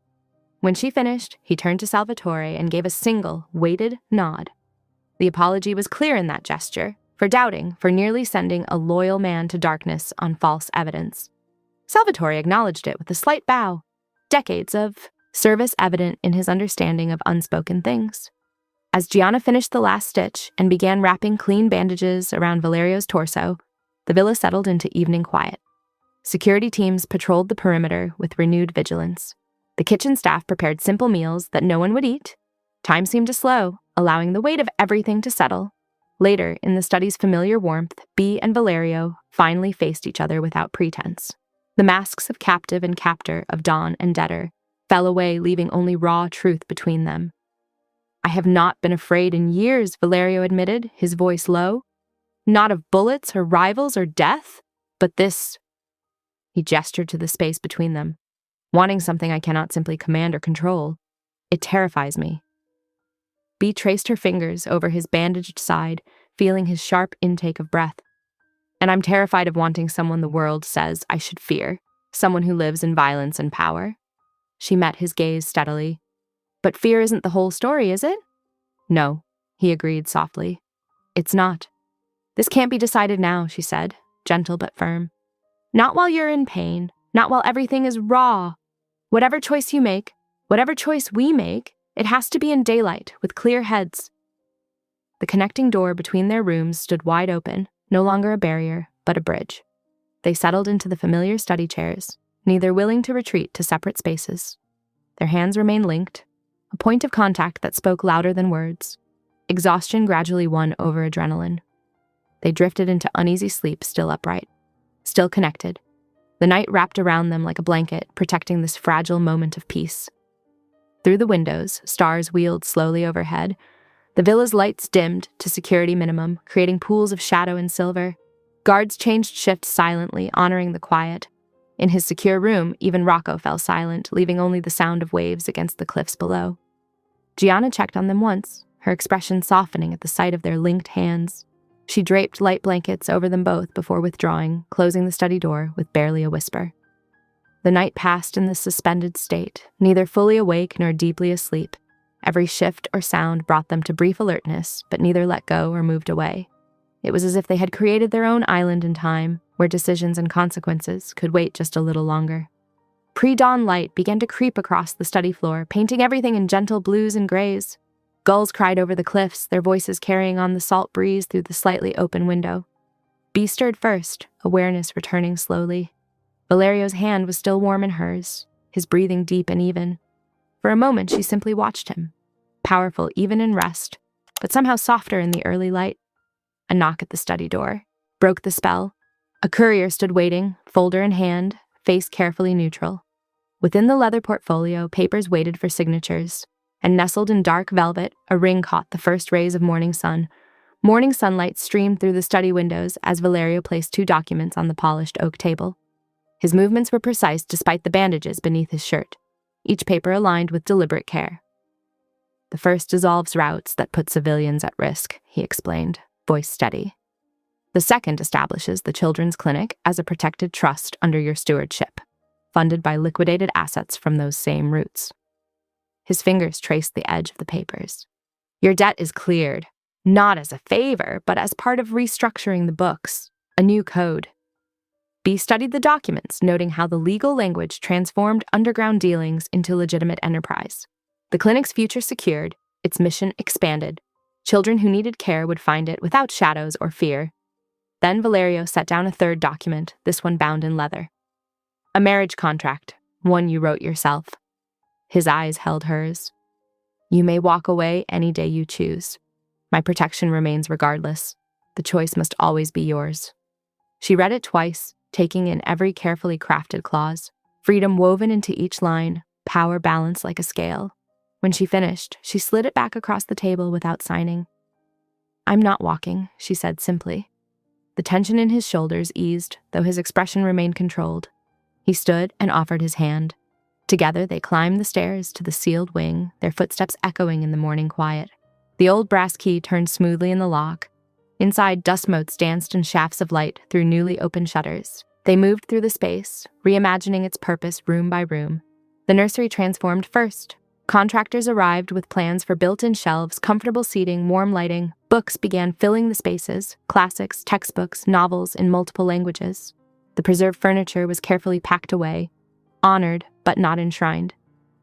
When she finished, he turned to Salvatore and gave a single, weighted nod. The apology was clear in that gesture, for doubting, for nearly sending a loyal man to darkness on false evidence. Salvatore acknowledged it with a slight bow, decades of service evident in his understanding of unspoken things. As Gianna finished the last stitch and began wrapping clean bandages around Valerio's torso, the villa settled into evening quiet. Security teams patrolled the perimeter with renewed vigilance. The kitchen staff prepared simple meals that no one would eat. Time seemed to slow, allowing the weight of everything to settle. Later, in the study's familiar warmth, Bea and Valerio finally faced each other without pretense. The masks of captive and captor, of Don and debtor, fell away, leaving only raw truth between them. "I have not been afraid in years," Valerio admitted, his voice low. "Not of bullets or rivals or death, but this." He gestured to the space between them. "Wanting something I cannot simply command or control. It terrifies me." Bea traced her fingers over his bandaged side, feeling his sharp intake of breath. "And I'm terrified of wanting someone the world says I should fear, someone who lives in violence and power." She met his gaze steadily. "But fear isn't the whole story, is it?" "No," he agreed softly. "It's not." "This can't be decided now," she said, gentle but firm. "Not while you're in pain, not while everything is raw. Whatever choice you make, whatever choice we make, it has to be in daylight, with clear heads." The connecting door between their rooms stood wide open, no longer a barrier, but a bridge. They settled into the familiar study chairs, neither willing to retreat to separate spaces. Their hands remained linked, a point of contact that spoke louder than words. Exhaustion gradually won over adrenaline. They drifted into uneasy sleep, still upright, still connected. The night wrapped around them like a blanket, protecting this fragile moment of peace. Through the windows, stars wheeled slowly overhead. The villa's lights dimmed to security minimum, creating pools of shadow and silver. Guards changed shifts silently, honoring the quiet. In his secure room, even Rocco fell silent, leaving only the sound of waves against the cliffs below. Gianna checked on them once, her expression softening at the sight of their linked hands. She draped light blankets over them both before withdrawing, closing the study door with barely a whisper. The night passed in this suspended state, neither fully awake nor deeply asleep. Every shift or sound brought them to brief alertness, but neither let go or moved away. It was as if they had created their own island in time, where decisions and consequences could wait just a little longer. Pre-dawn light began to creep across the study floor, painting everything in gentle blues and grays. Gulls cried over the cliffs, their voices carrying on the salt breeze through the slightly open window. Bea stirred first, awareness returning slowly. Valerio's hand was still warm in hers, his breathing deep and even. For a moment, she simply watched him, powerful even in rest, but somehow softer in the early light. A knock at the study door broke the spell. A courier stood waiting, folder in hand, face carefully neutral. Within the leather portfolio, papers waited for signatures, and nestled in dark velvet, a ring caught the first rays of morning sun. Morning sunlight streamed through the study windows as Valerio placed 2 documents on the polished oak table. His movements were precise despite the bandages beneath his shirt, each paper aligned with deliberate care. "The first dissolves routes that put civilians at risk," he explained, voice steady. "The second establishes the children's clinic as a protected trust under your stewardship, funded by liquidated assets from those same routes." His fingers traced the edge of the papers. "Your debt is cleared, not as a favor, but as part of restructuring the books, a new code." Bea studied the documents, noting how the legal language transformed underground dealings into legitimate enterprise. The clinic's future secured, its mission expanded. Children who needed care would find it without shadows or fear. Then Valerio set down a third document, this one bound in leather. "A marriage contract, one you wrote yourself." His eyes held hers. "You may walk away any day you choose. My protection remains regardless. The choice must always be yours." She read it twice, taking in every carefully crafted clause, freedom woven into each line, power balanced like a scale. When she finished, she slid it back across the table without signing. "I'm not walking," she said simply. The tension in his shoulders eased, though his expression remained controlled. He stood and offered his hand. Together they climbed the stairs to the sealed wing, their footsteps echoing in the morning quiet. The old brass key turned smoothly in the lock. Inside, dust motes danced in shafts of light through newly opened shutters, They moved through the space, reimagining its purpose room by room. The nursery transformed first. Contractors arrived with plans for built-in shelves, comfortable seating, warm lighting. Books began filling the spaces, classics, textbooks, novels in multiple languages. The preserved furniture was carefully packed away, honored but not enshrined.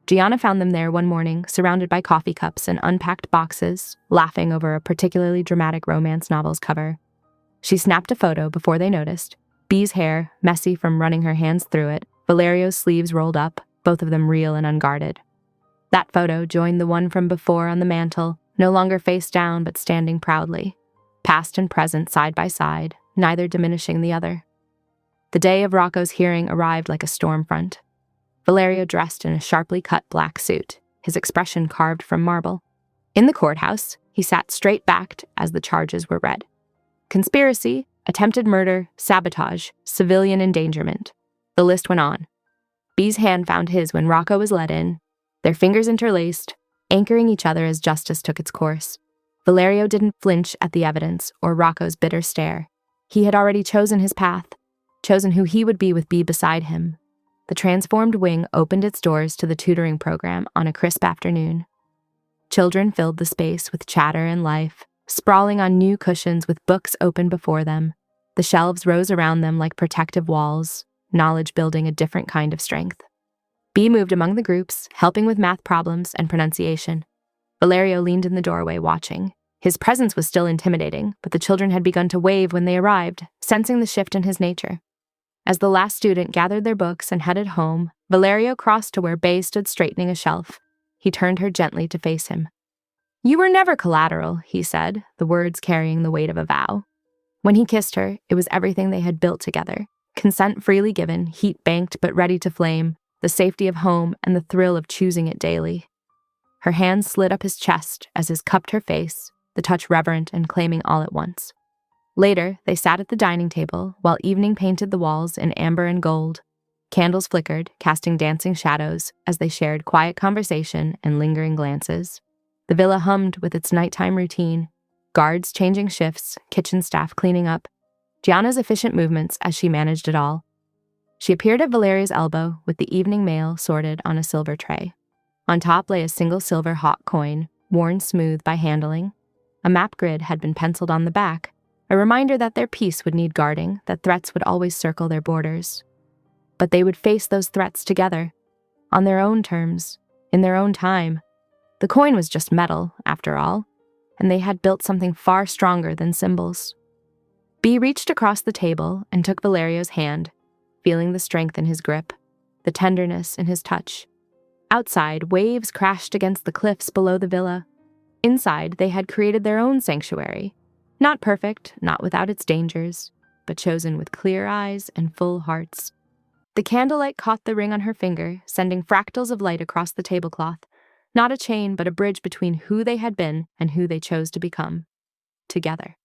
Gianna found them there one morning, surrounded by coffee cups and unpacked boxes, laughing over a particularly dramatic romance novel's cover. She snapped a photo before they noticed. Bee's hair, messy from running her hands through it, Valerio's sleeves rolled up, both of them real and unguarded. That photo joined the one from before on the mantel, no longer face down but standing proudly, past and present side by side, neither diminishing the other. The day of Rocco's hearing arrived like a storm front. Valerio dressed in a sharply cut black suit, his expression carved from marble. In the courthouse, he sat straight-backed as the charges were read. Conspiracy, attempted murder, sabotage, civilian endangerment. The list went on. Bee's hand found his when Rocco was led in, their fingers interlaced, anchoring each other as justice took its course. Valerio didn't flinch at the evidence or Rocco's bitter stare. He had already chosen his path, chosen who he would be with Bee beside him. The transformed wing opened its doors to the tutoring program on a crisp afternoon. Children filled the space with chatter and life, sprawling on new cushions with books open before them. The shelves rose around them like protective walls, knowledge building a different kind of strength. Bee moved among the groups, helping with math problems and pronunciation. Valerio leaned in the doorway, watching. His presence was still intimidating, but the children had begun to wave when they arrived, sensing the shift in his nature. As the last student gathered their books and headed home, Valerio crossed to where Bae stood straightening a shelf. He turned her gently to face him. "You were never collateral," he said, the words carrying the weight of a vow. When he kissed her, it was everything they had built together. Consent freely given, heat banked but ready to flame, the safety of home and the thrill of choosing it daily. Her hands slid up his chest as his cupped her face, the touch reverent and claiming all at once. Later, they sat at the dining table while evening painted the walls in amber and gold. Candles flickered, casting dancing shadows as they shared quiet conversation and lingering glances. The villa hummed with its nighttime routine, guards changing shifts, kitchen staff cleaning up, Gianna's efficient movements as she managed it all. She appeared at Valeria's elbow with the evening mail sorted on a silver tray. On top lay a single silver hot coin, worn smooth by handling. A map grid had been penciled on the back, a reminder that their peace would need guarding, that threats would always circle their borders. But they would face those threats together, on their own terms, in their own time. The coin was just metal, after all, and they had built something far stronger than symbols. Bee reached across the table and took Valerio's hand, feeling the strength in his grip, the tenderness in his touch. Outside, waves crashed against the cliffs below the villa. Inside, they had created their own sanctuary. Not perfect, not without its dangers, but chosen with clear eyes and full hearts. The candlelight caught the ring on her finger, sending fractals of light across the tablecloth. Not a chain, but a bridge between who they had been and who they chose to become. Together.